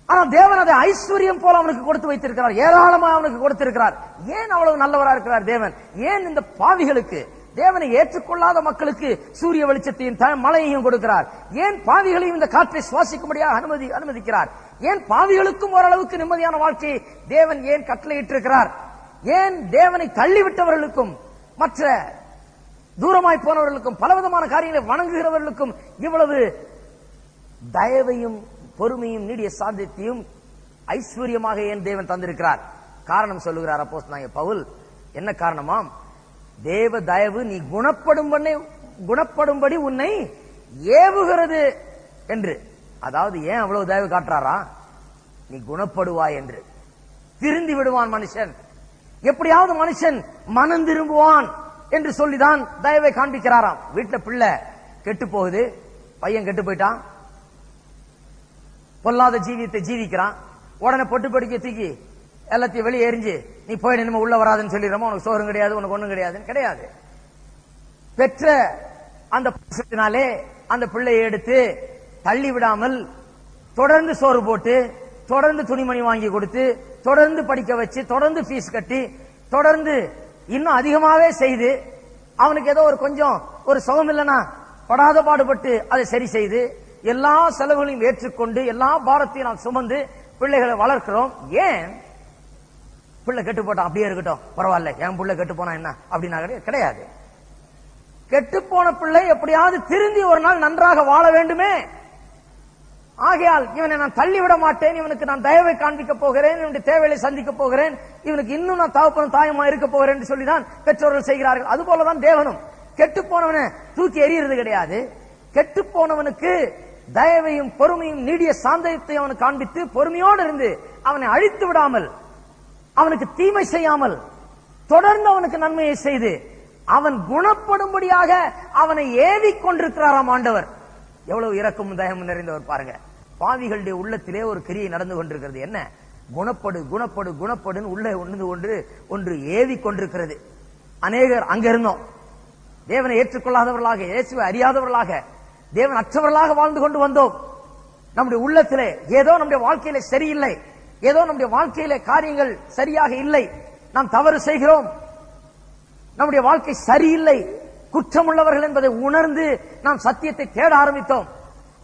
ஆனா தேவன் அதை ஐஸ்வர்யம் போல அவனுக்கு கொடுத்து வைத்திருக்கிறார், ஏராளமாக அவனுக்கு கொடுத்திருக்கிறார். ஏன் அவ்வளவு நல்லவராக இருக்கிறார் தேவன்? ஏன் இந்த பாவிகளுக்கு, தேவனை ஏற்றுக்கொள்ளாத மக்களுக்கு சூரிய வெளிச்சத்தையும் மழையையும் கொடுக்கிறார்? ஏன் பாவிகளையும் இந்த காற்றை சுவாசிக்கும்படியாக அனுமதிக்கிறார்? ஏன் பாவிகளுக்கும் ஓரளவுக்கு நிம்மதியான வாழ்க்கையை தேவன் ஏன் கட்டளையிட்டிருக்கிறார்? ஏன் தேவனை தள்ளிவிட்டவர்களுக்கும் மற்ற தூரமாய் போனவர்களுக்கும் பலவிதமான காரியங்களை வணங்குகிறவர்களுக்கும் இவ்வளவு தயவையும் பொறுமையும் நீடிய சாந்தத்தையும் ஐஸ்வர்யமாக ஏன் தேவன் தந்திருக்கிறார்? காரணம் சொல்லுகிறார் அப்போஸ்தலனாகிய பவுல். என்ன காரணமாம்? தேவ தயவு நீ குணப்படும்படி உன்னை ஏவுகிறது என்று. அதாவது ஏன் அவ்வளவு தயவு காட்டுறாரா? நீ குணப்படுவாய் என்று. திருந்தி விடுவான் மனுஷன், எப்படியாவது மனுஷன் மனம் திரும்புவான் என்று சொல்லிதான் தயவை காண்பிக்கிறாராம். வீட்டுல பிள்ளை கெட்டு போகுது, பையன் கெட்டு போயிட்டான், பொல்லாத ஜீவியத்தை ஜீவிக்கிறான், உடனே பொட்டு படிக்க தூக்கி எல்லாத்தையும் வெளியே எரிஞ்சு நீ போய் நம்ம உள்ள வராதுன்னு சொல்லிடுறோமோ, உனக்கு சோறும் கிடையாது, உனக்கு ஒண்ணும் கிடையாதுன்னு கிடையாது. பெற்ற அந்த பாசத்தினாலே அந்த பிள்ளையை எடுத்து தள்ளி விடாமல் தொடர்ந்து சோறு போட்டு, தொடர்ந்து துணிமணி வாங்கி கொடுத்து, தொடர்ந்து படிக்க வச்சு, தொடர்ந்து ஃபீஸ் கட்டி, தொடர்ந்து இன்னும் அதிகமாவே செய்து, அவனுக்கு ஏதோ ஒரு கொஞ்சம் ஒரு சுகம் இல்லைன்னா படாத பாடுபட்டு அதை சரி செய்து எல்லா செலவுகளையும் ஏற்றுக்கொண்டு எல்லா பாரத்தையும் நாம் சுமந்து பிள்ளைகளை வளர்க்கிறோம். ஏன்? பிள்ளை கெட்டு போட்டான், அப்படியே இருக்கட்டும், பரவாயில்ல, என் பிள்ளை கெட்டு போனா என்ன அப்படின்னா கிடையாது. கெட்டு போன பிள்ளை எப்படியாவது திருந்தி ஒரு நாள் நன்றாக வாழ வேண்டுமே. ஆகையால் இவனை நான் தள்ளிவிட மாட்டேன், இவனுக்கு நான் தயவை காண்பிக்க போகிறேன், இவனுடைய தேவையை சந்திக்க போகிறேன், இவனுக்கு இன்னும் நான் தகப்பனும் தாயமா இருக்க போகிறேன் என்று சொல்லிதான் பெற்றோர்கள் செய்கிறார்கள். அது போலதான் தேவனும் கெட்டு போனவனை தூக்கி எறிகிறது கிடையாது. கெட்டு போனவனுக்கு தயவையும் பொறுமையும் நீடிய சாந்தத்தை அவனுக்கு காண்பித்து பொறுமையோடு இருந்து அவனை அழித்து விடாமல், அவனுக்கு தீமை செய்யாமல், தொடர்ந்து அவனுக்கு நன்மையை செய்து அவன் குணப்படும்படியாக அவனை ஏவிக் கொண்டிருக்கிறாராம் ஆண்டவர். எவ்வளவு இரக்கமும் தயமும் நிறைந்தவர் பாருங்க. பாவிகளுடைய உள்ளத்திலே ஒரு கிரியை நடந்து கொண்டிருக்கிறது. என்ன? குணப்படு குணப்படு குணப்படுன்னு உள்ளே ஒன்று ஏவிக் கொண்டிருக்கிறது. அநேகர் அங்க இருந்தோம், தேவனை ஏற்றுக்கொள்ளாதவர்களாக, இயேசுவை அறியாதவர்களாக, தேவன் அற்றவர்களாக வாழ்ந்து கொண்டு வந்தோம். நம்முடைய உள்ளத்திலே ஏதோ நம்முடைய வாழ்க்கையில சரியில்லை, ஏதோ நம்முடைய வாழ்க்கையில காரியங்கள் சரியாக இல்லை, நாம் தவறு செய்கிறோம், நம்முடைய வாழ்க்கை சரியில்லை, குற்றமுள்ளவர்கள் என்பதை உணர்ந்து நாம் சத்தியத்தை தேட ஆரம்பித்தோம்,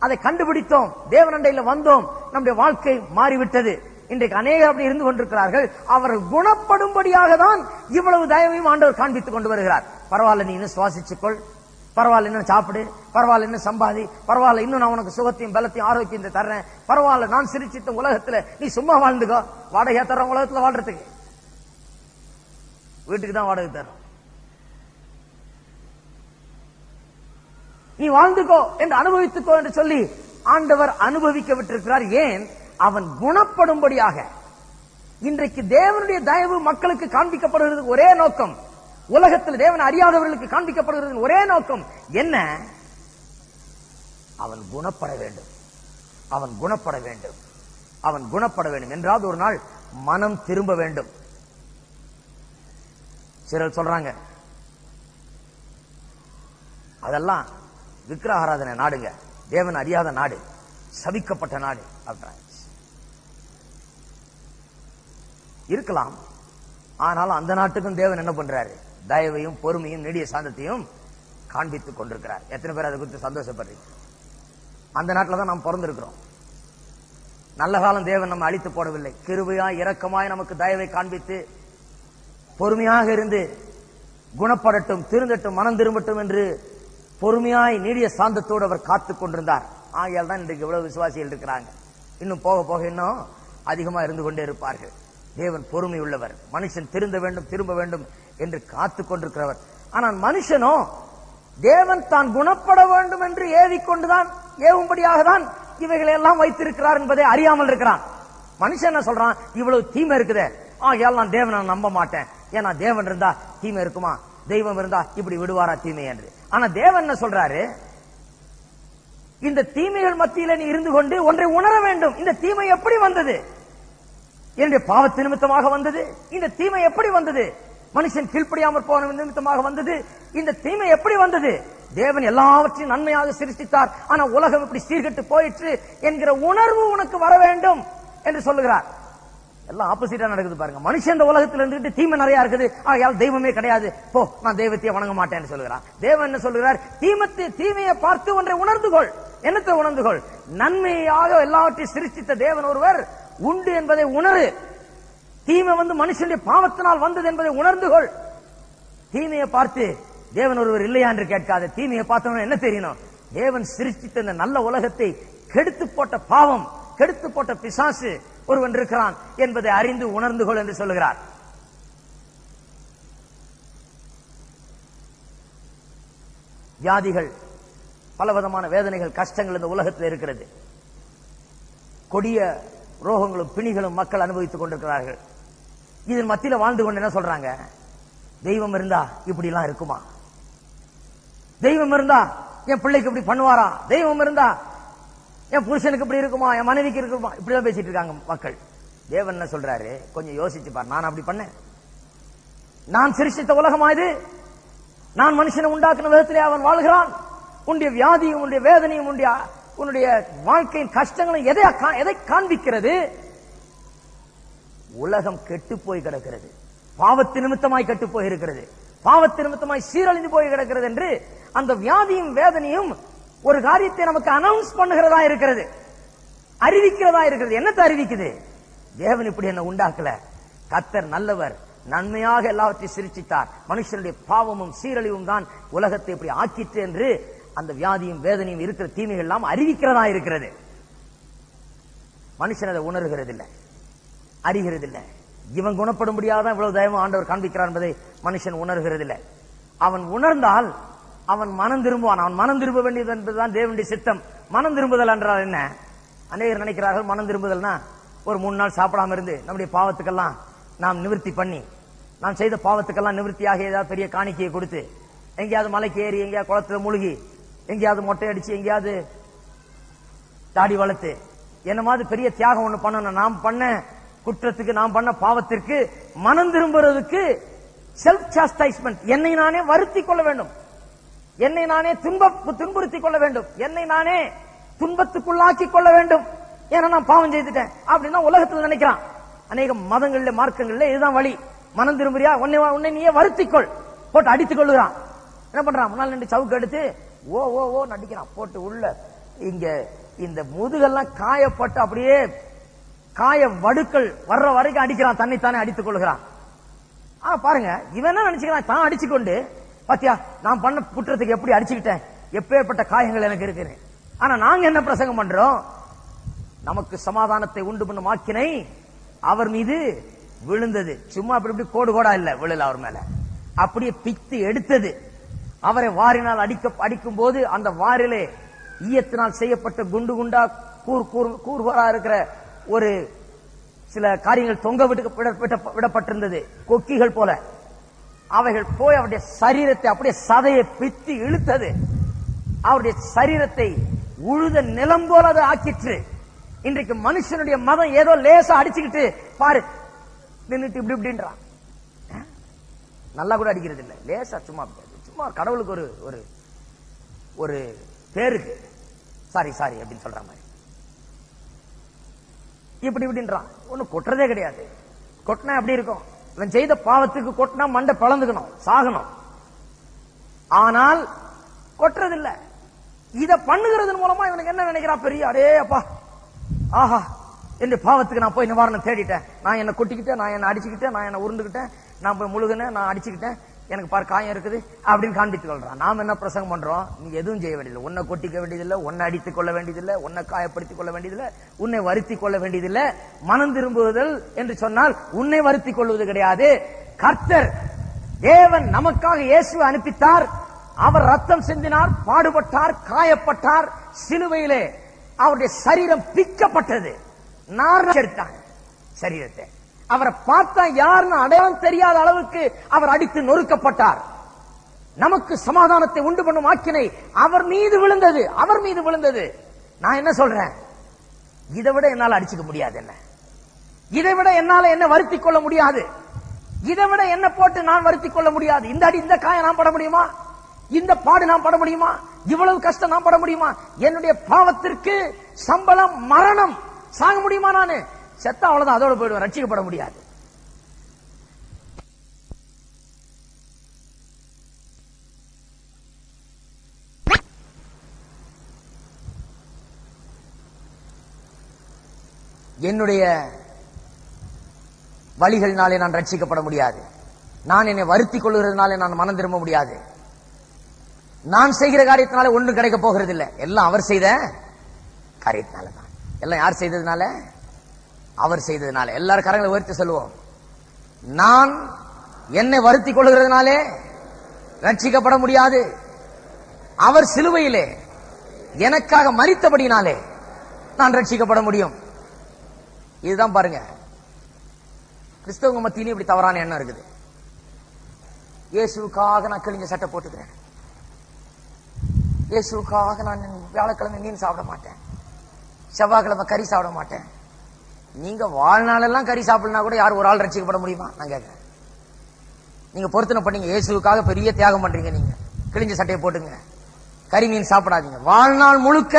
அதை கண்டுபிடித்தோம், தேவனண்டையில் வந்தோம், நம்முடைய வாழ்க்கை மாறிவிட்டது. இன்றைக்கு அநேகர் அப்படி இருந்து கொண்டிருக்கிறார்கள். அவர்கள் குணப்படும்படியாக தான் இவ்வளவு தயவையும் ஆண்டவர் காண்பித்துக் கொண்டு வருகிறார். பரவாயில்ல, நீ இன்னும் சுவாசிச்சுக்கொள், பரவாயில்ல, இன்னும் சாப்பிடு, பரவாயில்ல, இன்னும் சம்பாதி, பரவாயில்ல, இன்னும் நான் உனக்கு சுகத்தையும் பலத்தையும் ஆரோக்கியத்தை தர்றேன், பரவாயில்ல, நான் சிரிச்சித்த உலகத்துல நீ சும்மா வாழ்ந்துக்கோ, வாடகை தர்றோம் உலகத்துல வாழ்றதுக்கு, வீட்டுக்கு தான் வாடகை தர்றோம், நீ வாழ்ந்துக்கோ என்று அனுபவித்துக்கோ என்று சொல்லி ஆண்டவர் அனுபவிக்க விட்டிருக்கிறார். ஏன்? அவன் குணப்படும்படியாக. இன்றைக்கு தேவனுடைய தயவு மக்களுக்கு காண்பிக்கப்படுகிறது ஒரே நோக்கம், உலகத்தில் தேவன் அறியாதவர்களுக்கு காண்பிக்கப்படுகிறது ஒரே நோக்கம் என்ன? அவன் குணப்பட வேண்டும், அவன் குணப்பட வேண்டும், அவன் குணப்பட வேண்டும் என்றாவது ஒரு நாள் மனம் திரும்ப வேண்டும். சிலர் சொல்றாங்க அதெல்லாம் விக்கிரக ஆராதனை நாடுங்க, தேவன் அறியாத நாடு, சபிக்கப்பட்ட நாடு அப்படின்றாங்க. இருக்கலாம், ஆனால் அந்த நாட்டுக்கும் தேவன் என்ன பண்றாரு? தயவையும் பொறுமையும் நெடிய சாந்தத்தையும் காண்பித்துக் கொண்டிருக்கிறார். எத்தனை பேர் அதை குறித்து சந்தோஷப்படுறீங்க? அந்த நாட்டில் தான் நாம் பிறந்திருக்கிறோம். நல்ல காலம் தேவன் நம்ம அழித்து போடவில்லை. கிருபையாய் இரக்கமாய் நமக்கு தயவை காண்பித்து பொறுமையாக இருந்து குணப்படட்டும், திருந்தட்டும், மனம் திரும்பட்டும் என்று பொறுமையாய் நீடிய சாந்தத்தோடு அவர் காத்துக் கொண்டிருந்தார். ஆகையால் தான் இன்றைக்கு இவ்வளவு விசுவாசிகள் இருக்கிறாங்க. இன்னும் போக போக இன்னும் அதிகமா இருந்து கொண்டே இருப்பார்கள். தேவன் பொறுமை உள்ளவர், மனுஷன் திருந்த வேண்டும், திரும்ப வேண்டும் என்று காத்துக் கொண்டிருக்கிறவர். ஆனால் மனுஷனோ தேவன் தான் குணப்பட வேண்டும் என்று ஏவிக்கொண்டுதான், ஏவும்படியாக தான் இவைகளை எல்லாம் வைத்திருக்கிறார் என்பதை அறியாமல் இருக்கிறான். மனுஷன் என்ன சொல்றான்? இவ்வளவு தீமை இருக்குதே, ஆகையால் நான் தேவனை நம்ப மாட்டேன். ஏன்னா தேவன் இருந்தா தீமை இருக்குமா? தெய்வம் இருந்தா இப்படி விடுவாரா தீமை என்று? ஆனா தேவன் என்ன சொல்றாரு? இந்த தீமைகள் மத்தியில நீ இருந்து கொண்டு ஒன்றை உணர வேண்டும். இந்த தீமை எப்படி வந்தது? என்னுடைய பாவத்து நிமித்தமாக வந்தது. இந்த தீமை எப்படி வந்தது? மனுஷன் கீழ்ப்படியாமற் போன நிமித்தமாக வந்தது. இந்த தீமை எப்படி வந்தது? தேவன் எல்லாவற்றையும் நன்மையாக சிருஷ்டித்தார், ஆனா உலகம் இப்படி சீர்கெட்டு போயிற்று என்கிற உணர்வு உனக்கு வர வேண்டும் என்று சொல்லுகிறார். எல்லாம் ஆப்போசிட்டா நடக்குது பாருங்க. மனுஷன் இந்த உலகத்தில் இருந்துட்டு தீமை நிறைய இருக்குது, ஆகையால் தெய்வமே கிடையாது, போ நான் தெய்வத்தையே வணங்க மாட்டேன்னு சொல்லுகிறார். தேவன் என்ன சொல்லுகிறார்? தீமையை பார்த்து ஒன்றை உணர்ந்து கொள். என்னத்தை உணர்ந்து கொள்? நன்மையாக எல்லாவற்றையும் சிருஷ்டித்த தேவன் ஒருவர் உண்டு என்பதை உணரு. தீமை வந்து மனுஷனுடைய பாவத்தினால் வந்தது என்பதை உணர்ந்து கொள். தீமையை பார்த்து தேவன் ஒருவர் இல்லையா என்று கேட்காத. தீமையை பார்த்தவன என்ன தெரியணும்? தேவன் சிருஷ்டித்த இந்த நல்ல உலகத்தை கெடுத்து போட்ட பாவம், கெடுத்து போட்ட பிசாசு ஒருவன் இருக்கிறான் என்பதை அறிந்து உணர்ந்து கொள் என்று சொல்லுகிறார். வியாதிகள், பலவிதமான வேதனைகள், கஷ்டங்கள் இந்த உலகத்தில் இருக்கிறது. கொடிய ரோகங்களும் பிணிகளும் மக்கள் அனுபவித்துக் கொண்டிருக்கிறார்கள். இதன் மத்தியில் வாழ்ந்து கொண்டு என்ன சொல்றாங்க? தெய்வம் இருந்தா இப்படி எல்லாம் இருக்குமா? தெய்வம் இருந்தா என் பிள்ளைக்கு இப்படி பண்ணுவாரா? தெய்வம் இருந்தா என் புருஷனுக்கு இப்படி இருக்குமா? என் மனைவிக்கு இருக்குமா? இப்படிதான் பேசிட்டு இருக்காங்க மக்கள். தேவன் என்ன சொல்றாரு? கொஞ்சம் யோசிச்சு பார். நான் அப்படி பண்ணேன்? நான் சிருஷ்டித்த உலகமா இது? நான் மனுஷனை உண்டாக்குன விதத்திலே அவன் வாழ்கிறான். உன்னுடைய வியாதியும் உன்னுடைய வேதனையும் உன்னுடைய வாழ்க்கையின் கஷ்டங்களும் எதை காண்பிக்கிறது? உலகம் கெட்டு போய் கிடக்கிறது, பாவத்து நிமித்தமாய் கெட்டு போய் இருக்கிறது, பாவத்து நிமித்தமாய் சீரழிந்து போய் கிடக்கிறது என்று அந்த வியாதியும் வேதனையும் ஒரு காரியத்தை நமக்கு அனௌன்ஸ் பண்ணுகிறதா இருக்கிறது, அறிவிக்கிறதா இருக்கிறது. என்னத்தை அறிவிக்குது? தேவன் இப்படி என்ன உண்டாக்கல, கர்த்தர் நல்லவர், நன்மையாக எல்லாவற்றையும் சிருஷ்டித்தார், மனுஷனுடைய பாவமும் சீரழிவும் தான் உலகத்தை இப்படி ஆக்கிற்று என்று அந்த வியாதியும் வேதனையும் இருக்கிற தீமைகள் எல்லாம் அறிவிக்கிறதா இருக்கிறது. மனுஷன் அதை உணர்கிறது இல்லை, அறிகிறது இல்லை. இவன் குணப்பட முடியாதான் இவ்வளவு தயவு ஆண்டவர் காண்பிக்கிறார் என்பதை மனுஷன் உணர்கிறது இல்லை. அவன் உணர்ந்தால் அவன் மனம் திரும்புவான். அவன் மனம் திரும்ப வேண்டியது என்பதுதான் தேவனுடைய சித்தம். மனம் திரும்புதல் என்றால் என்ன? அநேகர் நினைக்கிறார்கள் மனம் திரும்புதல்னா ஒரு 3 நாள் சாப்பிடாம இருந்து நம்முடைய பாவத்துக்கெல்லாம் நாம் நிவர்த்தி பண்ணி, நாம் செய்த பாவத்துக்கெல்லாம் நிவர்த்தியாக ஏதாவது பெரிய காணிக்கையை கொடுத்து, எங்கேயாவது மலைக்கு ஏறி, எங்கேயாவது குளத்துல மூழ்கி, எங்கேயாவது மொட்டை அடிச்சு, எங்கேயாவது தாடி வளர்த்து என்ன மாதிரி பெரிய தியாகம் ஒண்ணு பண்ணணும். நாம் பண்ண குற்றத்துக்கு, நாம் பண்ண பாவத்திற்கு மனம் திரும்புறதுக்கு செல்ஃப் சாஸ்டைஸ்மெண்ட், என்னை நானே வருத்தி கொள்ள வேண்டும், என்னை நானே துன்புறுத்திக் கொள்ள வேண்டும், என்னை நானே துன்பத்துக்குள்ளாக்கி கொள்ள வேண்டும். ஏன்னா நான் பாவம் செய்துட்டேன் அப்படின்னா உலகத்தில் நினைக்கிறான். அநேக மதங்கள்ல மார்க்கங்கள்ல இதுதான் வழி. மனம் திரும்புறியா, உன்னை நீயே வருத்திக்கொள், போட்டு அடித்துக் கொள்ளுகிறான். என்ன பண்றான்? முன்னால் நின்று சவுக்கு எடுத்து ஓ ஓ ஓ நடிக்கிறான். போட்டு உள்ள இங்க இந்த முதுகெல்லாம் காயப்பட்டு அப்படியே காய வடுக்கள் வர்ற வரைக்கும் அடிக்கிறான், தன்னைத்தானே அடித்துக் கொள்கிறான். பாருங்க, இவன் என்ன நினைச்சுக்கிறான்? தான் அடிச்சுக்கொண்டு, பாத்தியா நான் பண்ண குற்றத்துக்கு எப்படி அடிச்சுக்கிட்டேன், எப்பேற்பட்ட காயங்கள் எனக்கு இருக்கு. ஆனா நாங்க என்ன பிரசங்கம் பண்றோம்? நமக்கு சமாதானத்தை உண்டு பண்ணும் ஆக்கினை அவர் மீது விழுந்தது. சும்மா அப்படி இப்படி கோடு கோடா இல்ல, விழல அவர் மேல, அப்படியே பித்து எடுத்தது. அவரை வாரினால் அடிக்கும் போது அந்த வாரிலே ஈயத்தினால் செய்யப்பட்ட குண்டு குண்டா கூர்வரா இருக்கிற ஒரு சில காரியங்கள் தொங்க விடப்பட்டிருந்தது, கொக்கிகள் போல. அவைகள் போய் அவருடைய சரீரத்தை அப்படியே சதையை பித்து இழுத்தது. அவருடைய சரீரத்தை உழுத நிலம் போல அதை ஆக்கிற்று. இன்றைக்கு மனுஷனுடைய மதம் ஏதோ லேசா அடிச்சுக்கிட்டு பாரு நின்னுட்டு இப்படி இப்படின்றான். நல்லா கூட அடிக்கிறது இல்லை, லேசா சும்மா சும்மா கடவுளுக்கு ஒரு ஒரு பேருக்கு சாரி சாரி அப்படின்னு சொல்ற மாதிரி இப்படி இப்படின்றான். ஒண்ணு கொட்டுறதே கிடையாது. கொட்டினா எப்படி இருக்கும்? இவன் செய்த பாவத்துக்கு கொட்டினா மண்டை பிளந்துக்கணும், சாகணும். ஆனால் கொட்டுறதில்லை. இத பண்ணுகிறதன் மூலமா இவனுக்கு என்ன நினைக்கிறான்? பெரிய அடே அப்பா, ஆஹா, என் பாவத்துக்கு நான் போய் நிவாரணம் தேடிட்டேன், நான் என்ன கொட்டிக்கிட்டேன், நான் என்ன அடிச்சுக்கிட்டேன், நான் என்ன உருண்டுகிட்டேன், நான் போய் முழுகினேன், நான் அடிச்சுக்கிட்டேன், எனக்கு பாரு காயம் இருக்குது அப்படின்னு காண்பித்துக் கொள்றான். நாம என்ன பிரசங்கம் பண்றோம்? நீ எதுவும் செய்ய வேண்டியதில்லை, உன்னை கொட்டிக்க வேண்டியதில்லை, உன்னை அடித்துக் கொள்ள வேண்டியதில்லை, உன்னை காயப்படுத்திக் கொள்ள வேண்டியதில்லை, உன்னை வருத்திக் கொள்ள வேண்டியதில்லை. மனம் திரும்புதல் என்று சொன்னால் உன்னை வருத்திக் கொள்வது கிடையாது. கர்த்தர் தேவன் நமக்காக இயேசுவை அனுப்பித்தார். அவர் ரத்தம் சிந்தினார், பாடுபட்டார், காயப்பட்டார், சிலுவையிலே அவருடைய சரீரம் பிக்கப்பட்டது. நார்ச்சாங்க சரீரத்தை. அவரை பார்த்தா யாருன்னு அடையாளம் தெரியாத அளவுக்கு அவர் அடித்து நொறுக்கப்பட்டார். நமக்கு சமாதானத்தை உண்டு பண்ணும் ஆக்கினை அவர் மீது விழுந்தது, அவர் மீது விழுந்தது. நான் என்ன சொல்றேன்? இதை விட என்னால அடிச்சுக்க முடியாது, என்ன இதை விட என்னால என்ன வருத்திக் கொள்ள முடியாது, இதை விட என்ன போட்டு நான் வருத்திக் கொள்ள முடியாது. இந்த அடி, இந்த காயம் நான் பட முடியுமா? இந்த பாடு நான் பட முடியுமா? இவ்வளவு கஷ்டம் நான் பட முடியுமா? என்னுடைய பாவத்திற்கு சம்பளம் மரணம். சாக முடியுமா? நானு செத்தா அவ்வளவுதான், அதோட போயிடுவேன், ரட்சிக்கப்பட முடியாது. என்னுடைய வழிகளினாலே நான் ரட்சிக்கப்பட முடியாது. நான் என்னை வருத்திக் கொள்கிறதுனாலே நான் மனம் திரும்ப முடியாது. நான் செய்கிற காரியத்தினால ஒன்றும் கிடைக்க போகிறது இல்லை. எல்லாம் அவர் செய்த காரியத்தினால தான். எல்லாம் யார் செய்ததுனால? அவர் செய்ததுனால. எல்லாரும் கரங்களை உயர்த்தி சொல்லுவோம். நான் என்னை வருத்திக் கொள்கிறதுனாலே ரட்சிக்கப்பட முடியாது. அவர் சிலுவையிலே எனக்காக மரித்தபடினாலே நான் ரட்சிக்கப்பட முடியும். இதுதான் பாருங்க, கிறிஸ்தவங்க மத்தியிலும் இப்படி தவறான எண்ணம் இருக்குது. இயேசுக்காக நான் கிழிஞ்ச சட்டை போட்டுக்கிறேன், இயேசுக்காக நான் வியாழக்கிழமை மீன் சாப்பிட மாட்டேன், செவ்வாய்க்கிழமை கறி சாப்பிட மாட்டேன். நீங்க வாழ்நாளெல்லாம் கறி சாப்பிடனா கூட யார் ஒரு ஆள் ரட்சிக்கப்பட முடியுமா? நான் கேட்கிறேன். நீங்க பொருத்தனை பண்ணீங்க, இயேசுக்காக பெரிய தியாகம் பண்றீங்க, நீங்க கிழிஞ்ச சட்டையை போட்டுங்க, கறி மீன் சாப்பிடாதீங்க. வாழ்நாள் முழுக்க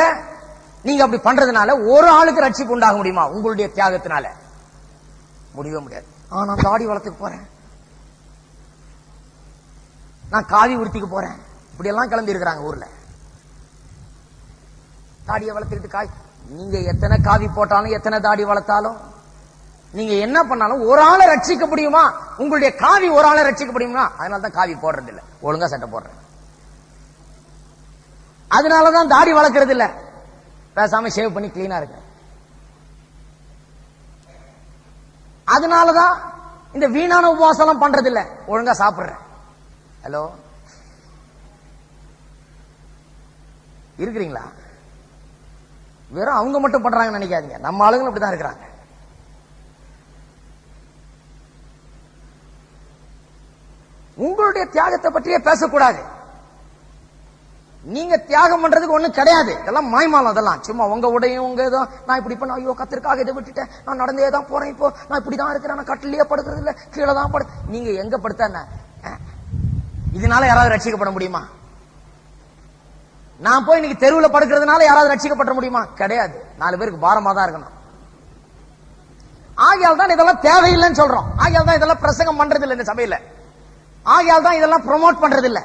நீங்க அப்படி பண்றதுனால ஒரு ஆளுக்கு ரட்சிப்பு உண்டாக முடியுமா? உங்களுடைய தியாகத்தினால முடியவே முடியாது. நான் தாடி வளர்த்துக்கு போறேன், நான் காவி உடுத்திக்கு போறேன், இப்படி எல்லாம் கிளம்பி இருக்கிறாங்க ஊர்ல. தாடியை வளர்த்துக்கிட்டு காய், நீங்க எத்தனை காவி போட்டாலும் எத்தனை தாடி வளர்த்தாலும் நீங்க என்ன பண்ணாலும் ஒரு ஆளை ரட்சிக்க முடியுமா? உங்களுடைய காவி ஒரு ஆளை ரட்சிக்க முடியுமா? அதனாலதான் காவி போடுறது இல்ல, ஒழுங்கா சட்டை போடுறேன். அதனாலதான் தாடி வளர்க்கறது இல்ல, பேசாம ஷேவ் பண்ணி கிளீனா இருக்கு. அதனாலதான் இந்த வீணான உபவாசம் எல்லாம் பண்றது இல்ல, ஒழுங்கா சாப்பிடுறேன். ஹலோ, இருக்கிறீங்களா? வெறும் அவங்க மட்டும் பண்றாங்கன்னு நினைக்காதீங்க, நம்ம ஆளுங்களும் அப்படிதான் இருக்கிறாங்க. உங்களுடைய தியாகத்தை பற்றியே பேசக்கூடாது. நீங்க தியாகம் பண்றதுக்கு ஒண்ணும் கிடையாது, இதெல்லாம் மாய்மாலம். அதெல்லாம் சும்மா உங்க உடையும் உங்க ஏதோ நான் இப்படி பண்ண, ஐயோ கத்திற்காக இதை விட்டுட்டேன், நான் நடந்தே தான் போறேன், இப்போ நான் இப்படிதான் இருக்கிறேன், நான் கட்டிலேயே படுக்கிறது இல்ல, கீழே தான் படு. நீங்க எங்க படுத்த என்ன? இதனால யாராவது ரட்சிக்கப்பட முடியுமா? நான் போய் இன்னைக்கு தெருவில் படுக்கிறதுனால யாராவது ரட்சிக்கப்பட முடியுமா? கிடையாது. 4 பேருக்கு பாரமா தான் இருக்கணும். ஆகையால் தான் இதெல்லாம் தேவையில்லைன்னு சொல்றோம். ஆகையால் தான் இதெல்லாம் பிரசங்கம் பண்றது இல்லை இந்த சபையில. ஆகையால் தான் இதெல்லாம் ப்ரொமோட் பண்றது இல்லை.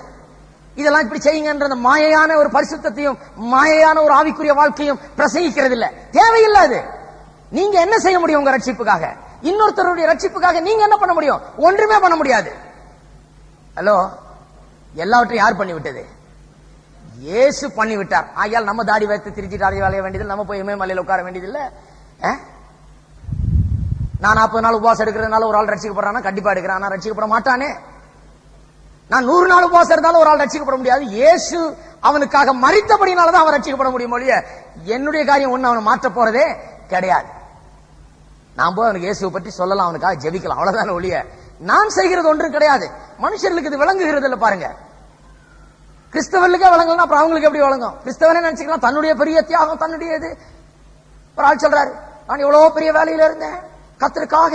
இதெல்லாம் இப்படி செய்யுங்கன்ற மாயையான ஒரு பரிசுத்தத்தையும் மாயையான ஒரு ஆவிக்குரிய வாழ்க்கையும் பிரசங்கிக்கிறது இல்ல, தேவையில்லை அது. நீங்க என்ன செய்ய முடியும் உங்க ரட்சிப்புக்காக? இன்னொருத்தருடைய ரட்சிப்புக்காக நீங்க என்ன பண்ண முடியும்? ஒன்றுமே பண்ண முடியாது. ஹலோ, எல்லாவற்றையும் யார் பண்ணி விட்டது? இயேசு பண்ணி விட்டார். ஆகையால் நம்ம தாடி வைத்து திருச்சி தாடி வளைய வேண்டியதில்லை, நம்ம போய் இமயமலையில உட்கார வேண்டியதில்லை. நான் 40 நாள் உபவாசம் எடுக்கிறதுனால ஒரு ஆள் ரட்சிக்கப்படுறானா? கண்டிப்பா எடுக்கிறான், ஆனா ரட்சிக்கப்பட மாட்டானே. நான் 100 நாள் உபவாசம் இருந்தாலும் ஒரு ஆள் ரட்சிக்கப்பட முடியாது. இயேசு அவனுக்காக மரித்தபடினாலதான் அவன் ரட்சிக்கப்பட முடியும் ஒழிய என்னுடைய காரியம் ஒண்ணு அவனை மாற்ற போறதே கிடையாது. நான் போய் அவனுக்கு இயேசுவை பற்றி சொல்லலாம், அவனுக்காக ஜெபிக்கலாம், அவ்வளவுதான் ஒழிய நான் செய்கிறது ஒன்றும் கிடையாது. மனுஷர்களுக்கு இது விளங்குகிறது இல்ல. பாருங்க, கிறிஸ்தவர்களுக்கே விளங்கலாம், அப்புறம் அவங்களுக்கு எப்படி விளங்கும்? கிறிஸ்தவனே நினைச்சுக்கலாம் தன்னுடைய பெரிய தியாகம், தன்னுடைய இது. ஒரு ஆள் சொல்றாரு, நான் எவ்வளவு பெரிய வேலையில இருந்தேன் கர்த்தருக்காக,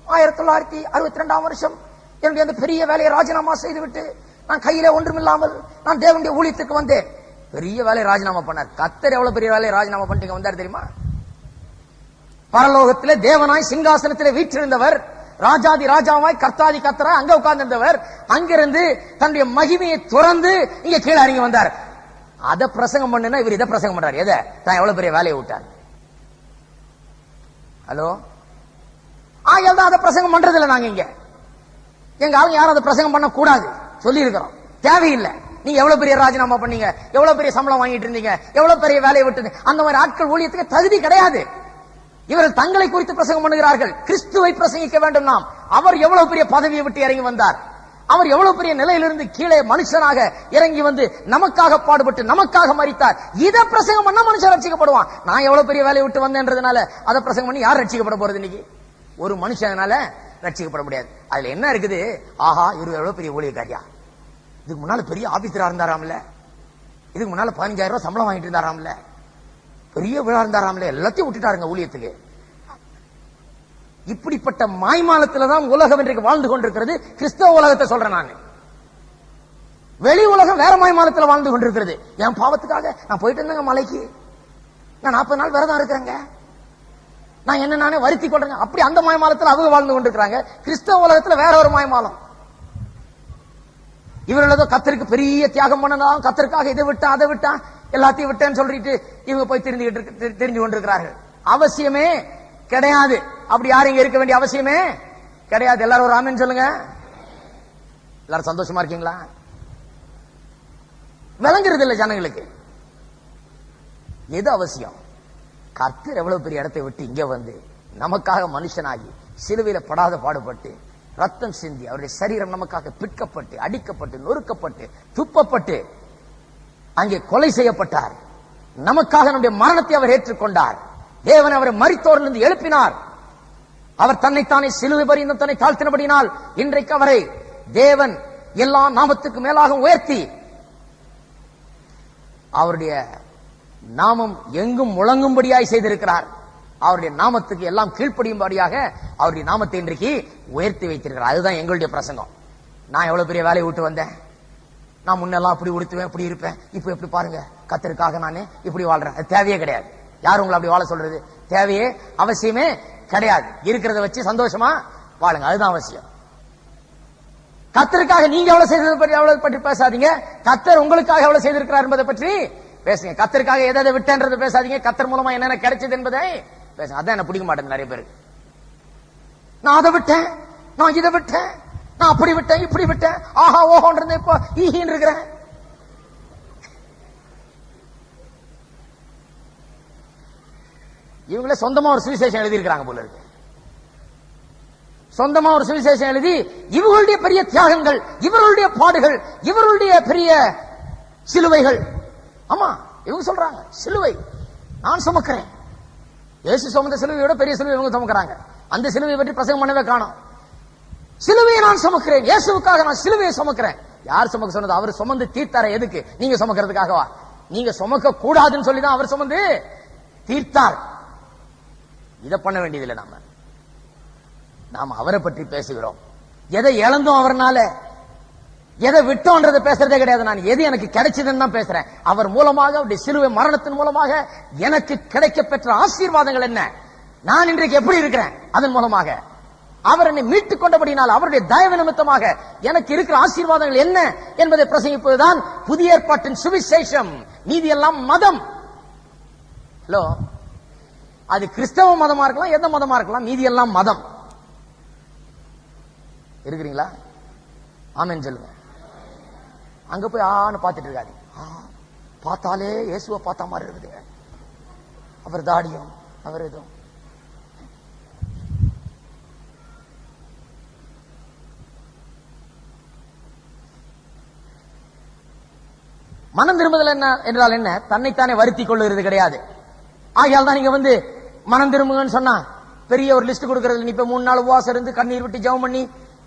1962ஆம் வருஷம் என்னுடைய அந்த பெரிய வேலையை ராஜினாமா செய்துவிட்டு நான் கையில ஒன்றுமில்லாமல் நான் தேவனுடைய ஊழியத்துக்கு வந்தேன். பெரிய வேலையை ராஜினாமா பண்ணார். கர்த்தர் எவ்வளவு பெரிய வேலையை ராஜினாமா பண்ணிட்டு வந்தார் தெரியுமா? பரலோகத்திலே தேவனாய் சிங்காசனத்திலே வீற்றிருந்தவர், ராஜாதி ராஜாவாய் கர்த்தாதி கர்த்தராய் அங்க உட்கார்ந்திருந்தவர், அங்கிருந்து தன்னுடைய மகிமையை துறந்து இங்க கீழே இறங்கி வந்தார். அதை பிரசங்கம் பண்ணுனா இவர் இதை பிரசங்கம் பண்றாரு. எதை? தான் எவ்வளவு பெரிய வேலையை விட்டார். ஹலோ, ஆகையால் தான் அதை பிரசங்கம் பண்றது இல்லை. நாங்க இங்க எங்க ஆளுங்க யாரும் அதை பிரசங்கம் பண்ண கூடாது சொல்லி இருக்கிறோம். தேவையில்லை. நீங்க எவ்வளவு பெரிய ராஜினாமா பண்ணீங்க, எவ்வளவு பெரிய சம்பளம் வாங்கிட்டு இருந்தீங்க, எவ்வளவு பெரிய வேலையை விட்டு, அந்த மாதிரி ஆட்கள் ஊழியத்துக்கு தகுதி கிடையாது. இவர்கள் தங்களை குறித்து பிரசங்கம் பண்ணுகிறார்கள். கிறிஸ்துவை பிரசங்கிக்க வேண்டும் நாம். அவர் எவ்வளவு பெரிய பதவியை விட்டு இறங்கி வந்தார், அவர் எவ்வளவு பெரிய நிலையிலிருந்து கீழே மனுஷனாக இறங்கி வந்து நமக்காக பாடுபட்டு நமக்காக மரித்தார். இதை பிரசங்கம் பண்ணா மனுஷன் ரட்சிக்கப்படுவான். நான் எவ்வளவு பெரிய வேலையை விட்டு வந்தேன்றதுனால அதை பிரசங்கம் பண்ணி யார் ரட்சிக்கப்பட போறது? இன்னைக்கு ஒரு மனுஷனால ரட்சிக்கப்பட முடியாது. அதுல என்ன இருக்குது? ஆஹா, இவர் எவ்வளவு பெரிய ஊழியக்காரியா, இதுக்கு முன்னால பெரிய ஆபீசரா இருந்தாராம்ல, இதுக்கு முன்னால 15,000 ரூபாய் சம்பளம் வாங்கிட்டு இருந்தாராம்ல, பெரிய விழா இருந்தாராம்ல, எல்லாத்தையும் விட்டுட்டாருங்க ஊழியத்துக்கு. இப்படிப்பட்ட மாய்மாலத்துலதான் உலகம் இன்றைக்கு வாழ்ந்து கொண்டிருக்கிறது. கிறிஸ்தவ உலகத்தை சொல்றேன் நான். வெளி உலகம் வேற மாய்மாலத்துல வாழ்ந்து கொண்டிருக்கிறது. என் பாவத்துக்காக நான் போயிட்டு இருந்தேங்க மலைக்கு, நான் 40 நாள் விரதம் இருக்கிறேங்க, நான் என்ன நானே வருத்தி கொள்றேங்க. அப்படி அந்த மாய்மாலத்துல அவங்க வாழ்ந்து கொண்டிருக்கிறாங்க. கிறிஸ்தவ உலகத்துல வேற ஒரு மாய்மாலம். இவர்கள் ஏதோ கத்தருக்கு பெரிய தியாகம் பண்ணலாம், கத்தருக்காக இதை விட்டா அதை விட்டா எல்லாத்தையும் விட்டேன்னு சொல்லிட்டு இவங்க போய் தெரிஞ்சு கொண்டிருக்கிறார்கள். அவசியமே கிடையாது. அப்படி யாரும் இங்க இருக்க வேண்டிய அவசியமே கிடையாது. எல்லாரும் ஒரு ஆமென் சொல்லுங்க. எல்லாரும் சந்தோஷமா இருக்கீங்களா? விளங்குறது இல்ல ஜனங்களுக்கு. எது அவசியம்? கர்த்தர் எவ்வளவு பெரிய இடத்தை விட்டு இங்க வந்து நமக்காக மனுஷனாகி சிலுவையில படாத பாடுபட்டு ரத்தம் சிந்தி அவருடைய சரீரம் நமக்காக பிற்கப்பட்டு அடிக்கப்பட்டு நொறுக்கப்பட்டு துப்பப்பட்டு அங்கே கொலை செய்யப்பட்டார். நமக்காக நம்முடைய மரணத்தை அவர் ஏற்றுக்கொண்டார். தேவன் அவரை மரித்தோரிலிருந்து எழுப்பினார். அவர் தன்னைத்தானே சிலுவை பரியந்தம் தன்னை தாழ்த்தினபடினால் இன்றைக்கு அவரை தேவன் எல்லா நாமத்துக்கு மேலாக உயர்த்தி அவருடைய நாமம் எங்கும் முழங்கும்படியாய் செய்திருக்கிறார். அவருடைய நாமத்துக்கு எல்லாம் கீழ்ப்படியும்படியாக அவருடைய நாமத்தை இன்றைக்கு உயர்த்தி வைத்திருக்கிறார். அதுதான் எங்களுடைய பிரசங்கம். நான் எவ்வளவு பெரிய வேலையை விட்டு வந்தேன். நான் முன்னெல்லாம் அப்படி உடுத்துவேன், இப்படி இருப்பேன். இப்ப எப்படி பாருங்க, கர்த்தருக்காக நான் இப்படி வாழ்றேன். அது தேவையே கிடையாது. யாரும் உங்களை அப்படி வாழ சொல்றது தேவையே அவசியமே கிடையாது. இருக்கிறத வச்சு சந்தோஷமா வாழுங்க, அதுதான் அவசியம். கர்த்தருக்காக நீங்க எவ்வளவு செய்தது பற்றி பேசாதீங்க. கர்த்தர் உங்களுக்காக எவ்வளவு செய்திருக்கிறார் என்பதை பற்றி பேசுங்க. கர்த்தருக்காக எதை விட்டேன்றதை பேசாதீங்க. கர்த்தர் மூலமா என்னென்ன கிடைச்சது என்பதை பேசுங்க. அதான் என்ன பிடிக்க மாட்டேங்குது நிறைய பேருக்கு. நான் அதை விட்டேன், நான் இதை விட்டேன், நான் அப்படி விட்டேன், இப்படி விட்டேன், ஆஹா ஓஹோன்றது இப்போ ஈஹின்னு இருக்கிறேன். இவங்களே சொந்தமா ஒரு சுவிசேஷம் எழுதி இருக்கிறாங்க போல இருக்கு. சொந்தமா ஒரு சுவிசேஷம் எழுதி இவர்களுடைய பெரிய தியாகங்கள், இவர்களுடைய பாடுகள், இவர்களுடைய பெரிய சிலுவைகள். ஆமா, இவங்க சொல்றாங்க சிலுவை நான் சுமக்கிறேன். இயேசு சுமந்த சிலுவையோட பெரிய சிலுவை இவங்க சுமக்கிறாங்க. அந்த சிலுவையை பற்றி பிரசங்கம் பண்ணவே காணோம். சிலுவையை நான் சுமக்கிறேன், இயேசுவுக்காக நான் சிலுவையை சுமக்கிறேன். யார் சுமக்க சொன்னது? அவர் சுமந்து தீர்த்தார. எதுக்கு? நீங்க சுமக்கிறதுக்காகவா? நீங்க சுமக்க கூடாதுன்னு சொல்லிதான் அவர் சுமந்து தீர்த்தார். இதை பண்ண வேண்டியதில்லை. நாம அவரை பற்றி பேசுகிறோம். எதை இழந்தோம் அவர்னால, எதை விட்டோன்றதை பேசுறதே கிடையாது. நான் எது எனக்கு கிடைச்சதுன்னு தான் பேசுறேன். அவர் மூலமாக, அவருடைய சிலுவை மரணத்தின் மூலமாக எனக்கு கிடைக்க பெற்ற ஆசீர்வாதங்கள் என்ன, நான் இன்றைக்கு எப்படி இருக்கிறேன், அதன் மூலமாக அவர் என்னை மீட்டுக் கொண்டபடினால் அவருடைய தயவு நிமித்தமாக எனக்கு இருக்கிற ஆசீர்வாதங்கள் என்ன என்பதை பிரசங்கிப்பதுதான் புதிய ஏற்பாட்டின் சுவிசேஷம். மீதி எல்லாம் மதம். ஹலோ, அது கிறிஸ்தவ மதமா இருக்கலாம், எந்த மதமா இருக்கலாம், மீதி எல்லாம் மதம். இருக்கிறீங்களா? ஆமென் சொல்லுங்க. அங்க போய் ஆன்னு பார்த்துட்டு இருக்காது. பார்த்தாலே இயேசுவை பார்த்த மாதிரி இருக்குது. அவர் தாடியும் அவர் எதுவும். மனம் திரும்புதல் என்ன என்றால் என்ன? தன்னைத்தானே வருத்தி கொள்ளுகிறது கிடையாது. ஆகையால் தான் நீங்க வந்து மனம் திரும்புங்கன்னு சொன்னா பெரிய ஒரு லிஸ்ட் கொடுக்கறது. நீ இப்ப 3 நாள் உபவாசம் இருந்து கண்ணீர் விட்டு ஜெபம் பண்ணி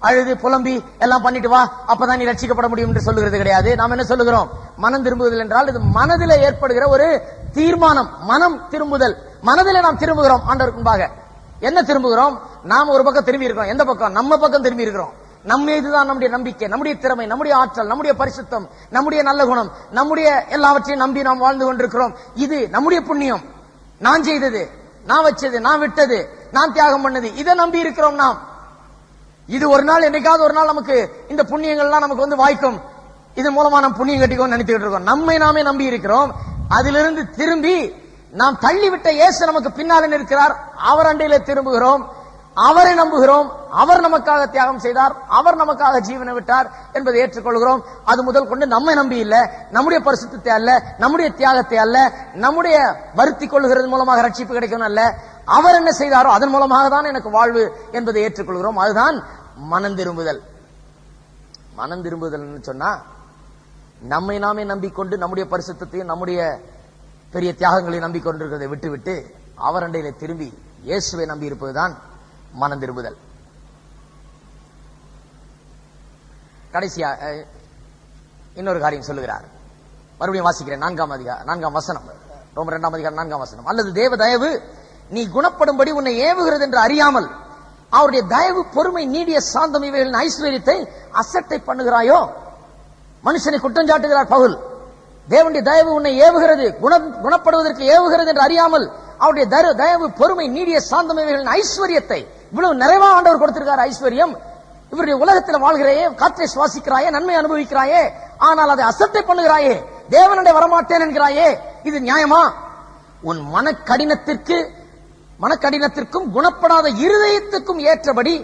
அழுது புலம்பி எல்லாம் பண்ணிட்டு வா, அப்பதான் நீ ரட்சிக்கப்பட முடியும் என்று சொல்லுகிறது கிடையாது. நாம் என்ன சொல்லுகிறோம்? மனம் திரும்புதல் என்றால் இது மனதில் ஏற்படுகிற ஒரு தீர்மானம். மனம் திரும்புதல். மனதில் நாம் திரும்புகிறோம் ஆண்டவருக்கு முன்பாக. என்ன திரும்புகிறோம்? நாம் ஒரு பக்கம் திரும்பி இருக்கிறோம். எந்த பக்கம்? நம்ம பக்கம் திரும்பி இருக்கிறோம். நம்ம இதுதான் நம்முடைய நம்பிக்கை, நம்முடைய திறமை, நம்முடைய ஆற்றல், நம்முடைய பரிசுத்தம், நம்முடைய நல்ல குணம், நம்முடைய எல்லாவற்றையும் நம்பி நாம் வாழ்ந்து கொண்டிருக்கிறோம். இது நம்முடைய புண்ணியம். நான் செய்தது, நான் வச்சது, நான் விட்டது, நான் தியாகம் பண்ணது, இதை நம்பி இருக்கிறோம் நாம். இது ஒரு நாள் என்னைக்காவது ஒரு நாள் நமக்கு இந்த புண்ணியங்கள்லாம் நமக்கு வந்து வாய்க்கும். இதன் மூலமா நாம் புண்ணியம் கட்டிக்கோன்னு நினைத்துக்கிட்டு இருக்கோம். நம்மை நாமே நம்பி இருக்கிறோம். அதிலிருந்து திரும்பி நாம் தள்ளிவிட்ட இயேசு நமக்கு பின்னாலே இருக்கிறார். அவர் அண்டையில திரும்புகிறோம், அவரை நம்புகிறோம். அவர் நமக்காக தியாகம் செய்தார், அவர் நமக்காக ஜீவனை விட்டார் என்பதை ஏற்றுக்கொள்கிறோம். அது முதல் கொண்டு நம்மை நம்பி இல்ல, நம்முடைய பரிசுத்தத்தை அல்ல, நம்முடைய தியாகத்தை அல்ல, நம்முடைய வருத்தி கொள்ளுகிறது மூலமாக ரட்சிப்பு கிடைக்கும் அல்ல, அவர் என்ன செய்தாரோ அதன் மூலமாக தான் எனக்கு வாழ்வு என்பதை ஏற்றுக்கொள்கிறோம். அதுதான் மனம் திரும்புதல். மனம் திரும்புதல் சொன்னா நம்மை நாமே நம்பிக்கொண்டு நம்முடைய பரிசுத்தத்தையும் நம்முடைய பெரிய தியாகங்களையும் நம்பிக்கொண்டிருக்கிறதை விட்டுவிட்டு அவர் அண்டையில திரும்பி இயேசுவை நம்பி இருப்பதுதான் மனம் திரும்புதல். கடைசியா இன்னொரு காரியம் சொல்லுகிறார். மறுபடியும் வாசிக்கிறேன். 4ஆம் வசனம், ரோமர் 2ஆம் அதிகாரம் 4ஆம் வசனம். அல்லது தேவ தயவு நீ குணப்படும்படி உன்னை ஏவுகிறது என்று அறியாமல் அவருடைய தயவு பொறுமை நீடிய சாந்தம் இவைகளின் ஐஸ்வர்யத்தை அசட்டை பண்ணுகிறாயோ? மனுஷனை குற்றம் சாட்டுகிறார் பவுல். தேவனுடைய தயவு உன்னை ஏவுகிறது, குணப்படுவதற்கு ஏவுகிறது என்று அறியாமல் அவருடைய தயவு பொறுமை நீடிய சாந்தம் இவைகளின் ஐஸ்வர்யத்தை, இவ்வளவு நிறைவா ஆண்டவர் கொடுத்திருக்கார் ஐஸ்வர்யம். இவருடைய உலகத்தில் வாழ்கிறாயே, காற்றை சுவாசிக்கிறாயே, நன்மை அனுபவிக்கிறாயே, ஆனால் அதை அசட்டை பண்ணுகிறாயே, தேவனுடைய வரமாட்டேன் என்கிறாயே, இது நியாயமா? உன் மன கடினத்திற்கு மனக்கடினத்திற்கும் குணப்படாத இருதயத்துக்கும் ஏற்றபடி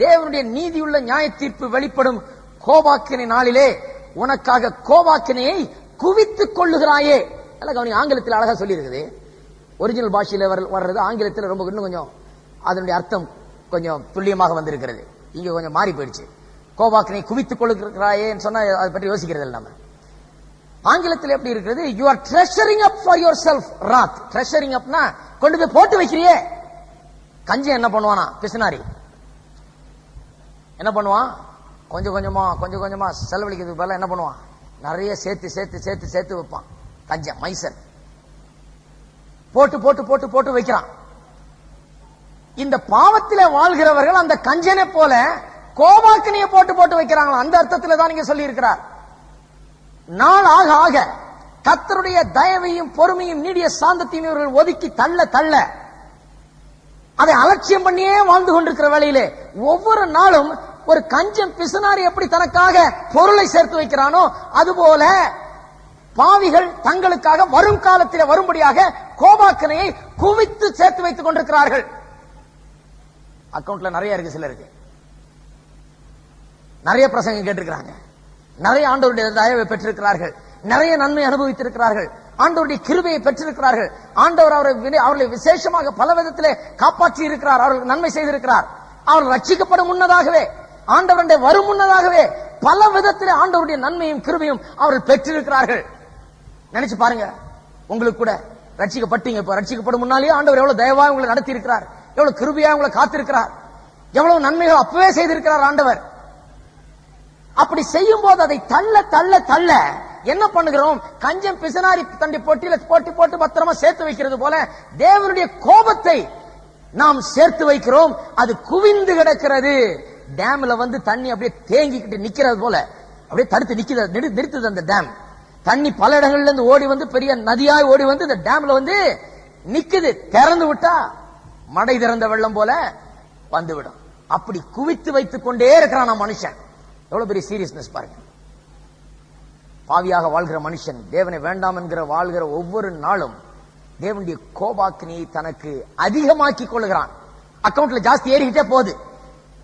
தேவனுடைய நீதியுள்ள நியாய தீர்ப்பு வெளிப்படும் கோபாக்கினை நாளிலே உனக்காக கோபாக்கினையை குவித்துக் கொள்ளுகிறாயே. ஆங்கிலத்தில் அழகா சொல்லி இருக்குது. ஒரிஜினல் பாஷையில வர்றது ஆங்கிலத்தில் ரொம்ப இன்னும் கொஞ்சம் அதனுடைய அர்த்தம் கொஞ்சம் துல்லியமாக வந்திருக்கிறது. இங்க கொஞ்சம் மாறி போயிடுச்சு. கோபாக்கினை குவித்துக் கொள்ளுகிறாயேன்னு சொன்னா அதை பற்றி யோசிக்கிறது இல்லை. நம்ம ஆங்கிலத்தில் எப்படி இருக்கிறது? You are treasuring up for yourself wrath. Treasuring அப்னா கொண்டு போய் போட்டு வைக்கிறியே. கஞ்சன் என்ன பண்ணுவானா? பிசுனாரி என்ன பண்ணுவான்? கொஞ்சம் கொஞ்சமா செலவழிக்கிறது பதிலா என்ன பண்ணுவான்? நிறைய சேர்த்து சேர்த்து சேர்த்து சேர்த்து வைப்பான். கஞ்சன் மைசன் போட்டு போட்டு போட்டு போட்டு வைக்கிறான். இந்த பாவத்திலே வாழ்கிறவர்கள் அந்த கஞ்சனை போல கோபாக்கினையை போட்டு போட்டு வைக்கிறாங்களா? அந்த அர்த்தத்தில் தான் நீங்க சொல்லி இருக்கிறார். நாள் ஆக ஆக கர்த்தருடைய தயவையும் பொறுமையும் நீடிய சாந்தத்தையும் இவர்கள் ஒதுக்கி தள்ள தள்ள அதை அலட்சியம் பண்ணியே வாழ்ந்து கொண்டிருக்கிற வேளையிலே ஒவ்வொரு நாளும் ஒரு கஞ்சன் பிசுனாரி எப்படி தனக்காக பொருளை சேர்த்து வைக்கிறானோ அதுபோல பாவிகள் தங்களுக்காக வரும் காலத்தில் வரும்படியாக கோபாக்கினையை குவித்து சேர்த்து வைத்துக் கொண்டிருக்கிறார்கள். அக்கவுண்ட்ல நிறைய இருக்கு. சிலருக்கு நிறைய பிரசங்கம் கேட்டிருக்கிறாங்க, நிறைய ஆண்டவருடைய தயவை பெற்றிருக்கிறார்கள், நிறைய நன்மை அனுபவித்திருக்கிறார்கள், ஆண்டவருடைய கிருபையை பெற்றிருக்கிறார்கள். ஆண்டவர் அவர்களை விசேஷமாக பல விதத்திலே காப்பாற்றி இருக்கிறார், அவர்களுக்கு நன்மை செய்திருக்கிறார். அவர்கள் ரட்சிக்கப்படும் முன்னதாகவே, ஆண்டவருடைய வரும் முன்னதாகவே பல விதத்திலே ஆண்டவருடைய நன்மையும் கிருபையும் அவர்கள் பெற்றிருக்கிறார்கள். நினைச்சு பாருங்க, உங்களுக்கு கூட ரட்சிக்கப்பட்டீங்க. இப்ப ரட்சிக்கப்படும் முன்னாலேயே ஆண்டவர் எவ்வளவு தயவா உங்களை நடத்தி இருக்கிறார், எவ்வளவு கிருபையா உங்களை காத்திருக்கிறார், எவ்வளவு நன்மைகள் அப்பவே செய்திருக்கிறார் ஆண்டவர். அப்படி செய்யும் போது அதை தள்ள தள்ள தள்ள என்ன பண்ணுகிறோம்? கஞ்சம் பிசனாரி தண்டி பொட்டியில போட்டு போட்டு பத்திரமா சேர்த்து வைக்கிறது போல தேவனுடைய கோபத்தை நாம் சேர்த்து வைக்கிறோம். அது குவிந்து கிடக்கிறது. டேம்ல வந்து தண்ணி அப்படியே தேங்கிக்கிட்டு நிக்கிறது போல அப்படியே தடுத்து நிறுத்துது. அந்த டேம் தண்ணி பல இடங்கள்ல இருந்து ஓடி வந்து பெரிய நதியாய் ஓடி வந்து இந்த டேம்ல வந்து நிக்குது. திறந்து விட்டா மடை திறந்த வெள்ளம் போல வந்துவிடும். அப்படி குவித்து வைத்துக் கொண்டே இருக்கிறான் மனுஷன். எவ்வளவு பெரிய சீரியஸ்னஸ் பாருங்க. பாவியாக வாழ்கிற மனுஷன், தேவனை வேண்டாம் என்கிற வாழ்கிற ஒவ்வொரு நாளும் தேவனுடைய கோபாக்கினியை தனக்கு அதிகமாக்கி கொள்கிறான். அக்கவுண்ட்ல ஜாஸ்தி ஏறிக்கிட்டே போகுது.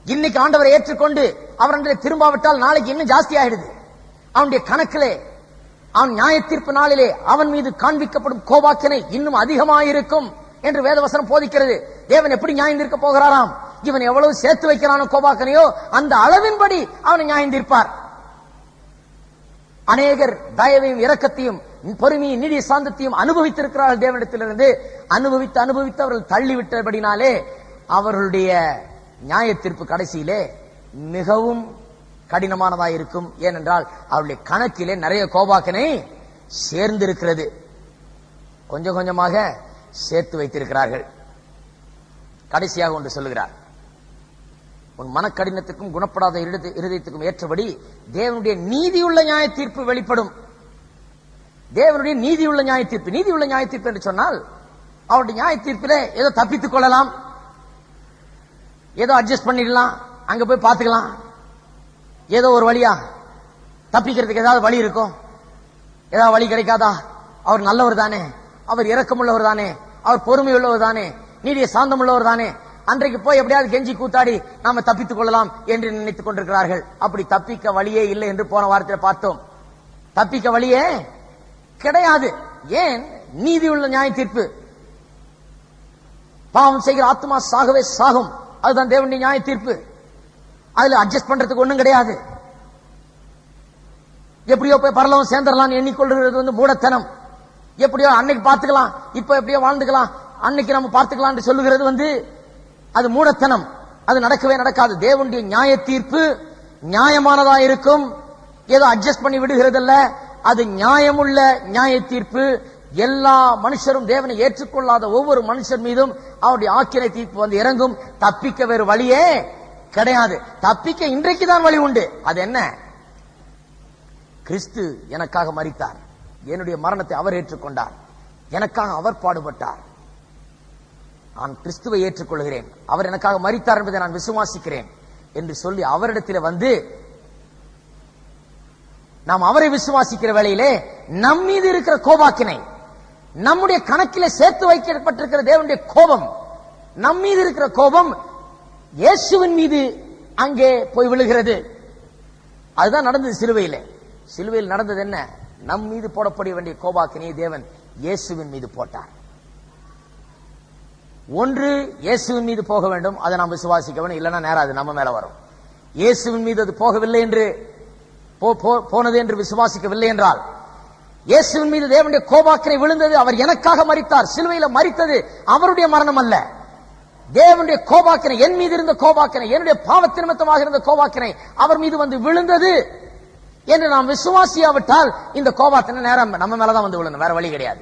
இன்னைக்கு ஆண்டவரை ஏற்றுக்கொண்டு அவர் திரும்பாவிட்டால் நாளைக்கு இன்னும் ஜாஸ்தி ஆயிடுது. அவனுடைய கணக்கிலே, அவன் நியாய தீர்ப்பு நாளிலே அவன் மீது காண்பிக்கப்படும் கோபாக்கினை இன்னும் அதிகமாயிருக்கும் என்று வேதவசனம் போதிக்கிறது. தேவன் எப்படி நியாயம் தீர்க்க போகிறாராம்? இவன் எவ்வளவு சேர்த்து வைக்கிறானோ கோபாக்கனையோ அந்த அளவின்படி அவனை நியாயம் தீர்ப்பார். அநேகர் தயவையும் இரக்கத்தையும் பொறுமையும் நீடிய சாந்தத்தையும் அனுபவித்திருக்கிறார்கள். தேவனிடத்திலிருந்து அனுபவித்து அனுபவித்து அவர்கள் தள்ளிவிட்டபடினாலே அவர்களுடைய நியாய தீர்ப்பு கடைசியிலே மிகவும் கடினமானதாக இருக்கும். ஏனென்றால் அவருடைய கணக்கிலே நிறைய கோபாக்கனை சேர்ந்திருக்கிறது. கொஞ்சம் கொஞ்சமாக சேர்த்து வைத்திருக்கிறார்கள். கடைசியாக ஒன்று சொல்லுகிறார், உன் மனக்கடினத்துக்கும் குணப்படாத இருதயத்துக்கும் ஏற்றபடி தேவனுடைய நீதியுள்ள நியாய தீர்ப்பு வெளிப்படும். தேவனுடைய நீதியுள்ள நியாய தீர்ப்பு. நீதியுள்ள நியாய தீர்ப்பு என்று சொன்னால் அவருடைய நியாய தீர்ப்பிலே ஏதோ தப்பித்துக் கொள்ளலாம், ஏதோ அட்ஜஸ்ட் பண்ணிடலாம், அங்க போய் பார்த்துக்கலாம், ஏதோ ஒரு வழியா தப்பிக்கிறதுக்கு ஏதாவது வழி இருக்கும், ஏதாவது வழி கிடைக்காதா? அவர் நல்லவர் தானே, அவர் இரக்கமுள்ளவர் தானே, அவர் பொறுமை உள்ளவர் தானே, நீடிய சாந்தம் உள்ளவர் தானே, அன்றைக்கு போய் எப்படியாவது கெஞ்சி கூத்தாடி நாம தப்பித்துக் கொள்ளலாம் என்று நினைத்துக் கொண்டிருக்கிறார்கள். அப்படி தப்பிக்க வழியே இல்லை என்று போன வாரத்தில் பார்த்தோம். தப்பிக்க வழியே கிடையாது. ஏன்? நீதியுள்ள நியாய தீர்ப்பு. பாவம் செய்கிற ஆத்மா சாகவே சாகும். அதுதான் தேவனுடைய நியாய தீர்ப்பு. அதுல அட்ஜஸ்ட் பண்றதுக்கு ஒண்ணும் கிடையாது. எப்படியோ போய் பரலோகம் சேர்ந்துடலாம் எண்ணிக்கொள்றது வந்து மூடத்தனம். எப்படியோ அன்னைக்கு பார்த்துக்கலாம், இப்ப எப்படியோ வாழ்ந்துக்கலாம், அன்னைக்கு நம்ம பார்த்துக்கலாம் சொல்லுகிறது வந்து அது மூடத்தனம். அது நடக்கவே நடக்காது. தேவனுடைய நியாய தீர்ப்பு நியாயமானதா இருக்கும். ஏதோ அட்ஜஸ்ட் பண்ணி விடுகிறதல்ல, அது நியாயமுள்ள நியாய தீர்ப்பு. எல்லா மனுஷரும் தேவனை ஏற்றுக்கொள்ளாத ஒவ்வொரு மனுஷர் மீதும் அவருடைய ஆக்கினை தீர்ப்பு வந்து இறங்கும். தப்பிக்க வேறு வழியே கிடையாது. தப்பிக்க இன்றைக்கு தான் வழி உண்டு. அது என்ன? கிறிஸ்து எனக்காக மரித்தார், என்னுடைய மரணத்தை அவர் ஏற்றுக்கொண்டார், எனக்காக அவர் பாடுபட்டார், நான் கிறிஸ்துவை ஏற்றுக்கொள்கிறேன், அவர் எனக்காக மரித்தார் என்பதை நான் விசுவாசிக்கிறேன் என்று சொல்லி அவரிடத்தில் வந்து நாம் அவரை விசுவாசிக்கிற வேளையிலே நம் மீது இருக்கிற கோபாக்கினை, நம்முடைய கணக்கிலே சேர்த்து வைக்கப்பட்டிருக்கிற தேவனுடைய கோபம் நம் மீது இருக்கிற கோபம் இயேசுவின் மீது அங்கே போய் விழுகிறது. அதுதான் நடந்தது சிலுவையில். சிலுவையில் நடந்தது என்ன? நம் மீது போடப்பட வேண்டிய கோபாக்கினை தேவன் இயேசுவின் மீது போட்டார். ஒன்று இயேசுவின் மீது போக வேண்டும், அதை நாம் விசுவாசிக்க வேண்டும். இல்லைன்னா நேரம் அது நம்ம மேல வரும். இயேசுவின் மீது அது போகவில்லை என்று போனது என்று விசுவாசிக்கவில்லை என்றால், இயேசுவின் மீது தேவனுடைய கோபாக்கினை விழுந்தது, அவர் எனக்காக மரித்தார். சிலுவையில் மரித்தது அவருடைய மரணம் அல்ல, தேவனுடைய கோபாக்கினை, என் மீது இருந்த கோபாக்கினை, என்னுடைய பாவத்தின் நிமித்தமாக இருந்த கோபாக்கினை அவர் மீது வந்து விழுந்தது என்று நாம் விசுவாசியாவிட்டால் இந்த கோபாக்கினை நேரம் நம்ம மேலதான் வந்து விழணும், வேற வழி கிடையாது.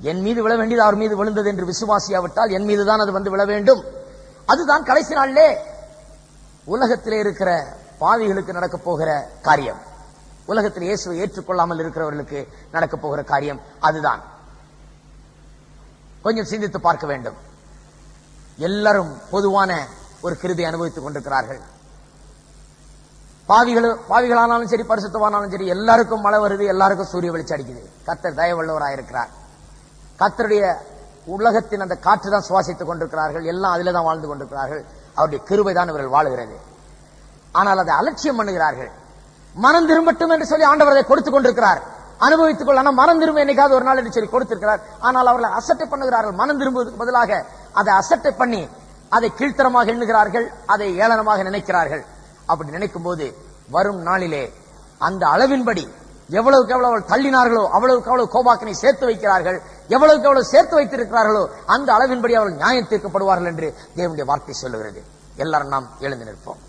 என் மீது விழ வேண்டியது அவர் மீது விழுந்தது என்று விசுவாசியாவிட்டால் என் மீது தான் அது வந்து விழ வேண்டும். அதுதான் கடைசி நாளிலே உலகத்திலே இருக்கிற பாவிகளுக்கு நடக்க போகிற காரியம். உலகத்தில் இயேசுவை ஏற்றுக்கொள்ளாமல் இருக்கிறவர்களுக்கு நடக்க போகிற காரியம் அதுதான். கொஞ்சம் சிந்தித்து பார்க்க வேண்டும். எல்லாரும் பொதுவான ஒரு கிருபை அனுபவித்துக் கொண்டிருக்கிறார்கள். பாவிகளானாலும் சரி, பரிசுத்தவானாலும் சரி, எல்லாருக்கும் மழை வருது, எல்லாருக்கும் சூரிய வெளிச்சம் அடிக்குது. கர்த்தர் தயவுள்ளவராயிருக்கிறார். கர்த்தருடைய உலகத்தின் அந்த காற்று தான் சுவாசித்துக் கொண்டிருக்கிறார்கள், எல்லாம் அதிலே தான் வாழ்ந்து கொண்டிருக்கிறார்கள். அவருடைய கிருபை தான் இவர்கள் வாழுகிறது. ஆனால் அதை அலட்சியம் பண்ணுகிறார்கள். மனம் திரும்பட்டும் என்று சொல்லி ஆண்டவர் அதை கொடுத்துக் கொண்டிருக்கிறார், அனுபவித்துக் கொள்ள. ஆனால் மனம் திரும்ப என்னைக்காவது ஒரு நாள் என்று சொல்லி கொடுத்திருக்கிறார். ஆனால் அவர்களை அசட்டை பண்ணுகிறார்கள். மனம் திரும்புவதற்கு பதிலாக அதை அசட்டை பண்ணி அதை கீழ்த்தரமாக எண்ணுகிறார்கள், அதை ஏளனமாக நினைக்கிறார்கள். அப்படி நினைக்கும் போது வரும் நாளிலே அந்த அளவின்படி எவ்வளவுக்கு எவ்வளவு தள்ளினார்களோ அவ்வளவுக்கு அவ்வளவு கோபாக்கினை சேர்த்து வைக்கிறார்கள். எவ்வளவுக்கு எவ்வளவு சேர்த்து வைத்திருக்கிறார்களோ அந்த அளவின்படி அவர்கள் நியாயம் தீர்க்கப்படுவார்கள் என்று தேவனுடைய வார்த்தை சொல்லுகிறது. எல்லாரும் நாம் எழுந்து நிற்போம்.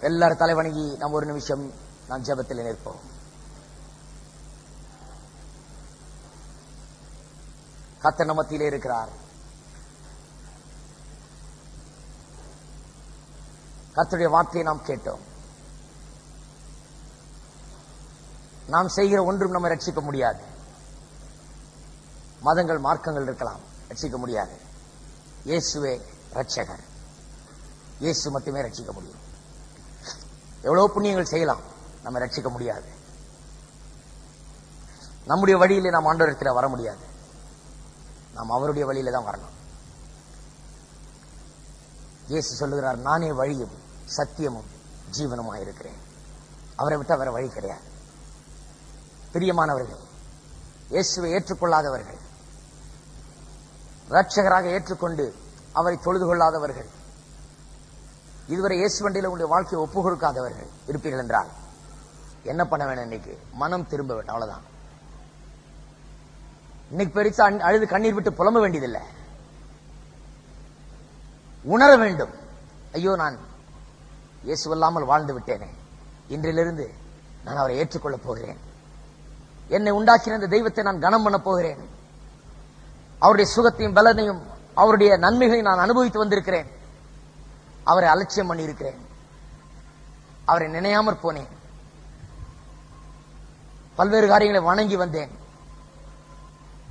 எல்லாரும் தலைவணங்கி நாம் ஒரு நிமிஷம் நாம் ஜெபத்தில் நிற்போம். கர்த்தர் நம்ம மத்தியிலே இருக்கிறார். கர்த்தருடைய வார்த்தையை நாம் கேட்டோம். நாம் செய்கிற ஒன்றும் நம்ம ரட்சிக்க முடியாது. மதங்கள், மார்க்கங்கள் இருக்கலாம், ரட்சிக்க முடியாது. இயேசுவே ரட்சகர். இயேசு மட்டுமே ரட்சிக்க முடியும். எவ்வளவு புண்ணியங்கள் செய்யலாம், நம்ம ரட்சிக்க முடியாது. நம்முடைய வழியிலே நாம் ஆண்டவரிடத்தில் வர முடியாது. நாம் அவருடைய வழியில தான் வரணும். இயேசு சொல்லுகிறார், நானே வழியும் சத்தியமும் ஜீவனுமாக இருக்கிறேன். அவரை விட்டு வேற வழி கிடையாது. பிரியமானவர்கள், இயேசுவை ஏற்றுக்கொள்ளாதவர்கள், ரட்சகராக ஏற்றுக்கொண்டு அவரை தொழுது கொள்ளாதவர்கள், இதுவரை இயேசு வண்டியில் உங்களுடைய வாழ்க்கையை ஒப்பு கொடுக்காதவர்கள் இருப்பீர்கள் என்றால் என்ன பண்ண வேணும்? இன்னைக்கு மனம் திரும்ப வேண்டும், அவ்வளவுதான். இன்னைக்கு பெருசா அழுது கண்ணீர் விட்டு புலம்ப வேண்டியதில்லை. உணர வேண்டும், ஐயோ நான் இயேசுவல்லாமல் வாழ்ந்து விட்டேனே, இன்றிலிருந்து நான் அவரை ஏற்றுக்கொள்ளப் போகிறேன். என்னை உண்டாக்கின இந்த தெய்வத்தை நான் கனம் பண்ண போகிறேன். அவருடைய சுகத்தையும் பலனையும் அவருடைய நன்மைகளையும் நான் அனுபவித்து வந்திருக்கிறேன். அவரை அலட்சியம் பண்ணி இருக்கிறேன். அவரை நினையாமற் போனேன். பல்வேறு காரியங்களை வணங்கி வந்தேன்.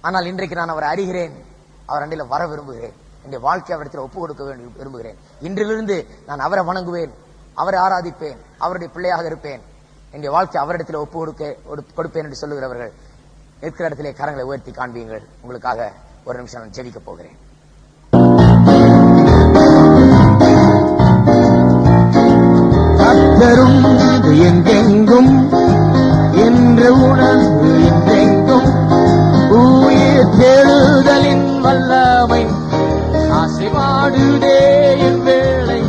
ஆனால் இன்றைக்கு நான் அவரை அறிகிறேன். அவர் அண்டையில வர விரும்புகிறேன். என்னுடைய வாழ்க்கை அவரிடத்தில் ஒப்பு கொடுக்க விரும்புகிறேன். இன்றிலிருந்து நான் அவரை வணங்குவேன், அவரை ஆராதிப்பேன், அவருடைய பிள்ளையாக இருப்பேன். என்னுடைய வாழ்க்கை அவரிடத்தில் ஒப்பு கொடுப்பேன் என்று சொல்லுகிறவர்கள் இருக்கிற இடத்திலே கரங்களை உயர்த்தி காண்பீங்கள். உங்களுக்காக ஒரு நிமிஷம் நான் ஜெபிக்க போகிறேன். கர்த்தரும் எங்கெங்கும் என்ற உணர்வு என்றெங்கும் உயிர் தேடுதலின் வல்லமை ஆசைவாடுதே என் வேளை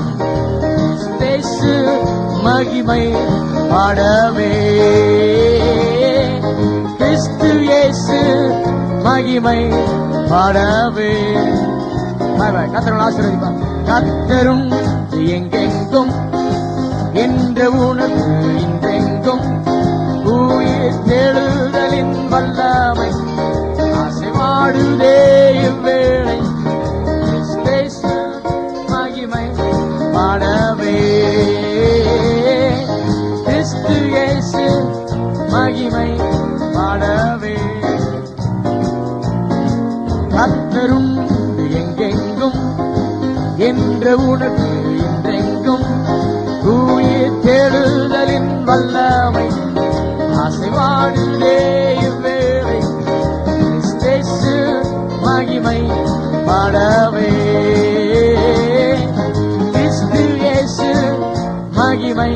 பேசு மகிமை பாடவே கிறிஸ்து இயேசு மகிமை பாடவே. கர்த்தரும் ஆசீர்வதிப்பார். கர்த்தரும் எங்கெங்கும் என்ற உணர்வு இன்றெங்கும் உயிர் தேடுதலின் வல்லமை ஆசைவாடுதே இவ்வேளை கிறிஸ்து மகிமை பாடவே கிறிஸ்து இயேசு மகிமை பாடவே. கர்த்தரும் எங்கெங்கும் என்ற உணர்வு இன்றெங்கும் உயிர் தேடுதலின் வல்லமை அசைவாடுதே இவ்வேளை கிறிஸ்தேசு மகிமை பாடவே கிறிஸ்து இயேசு மகிமை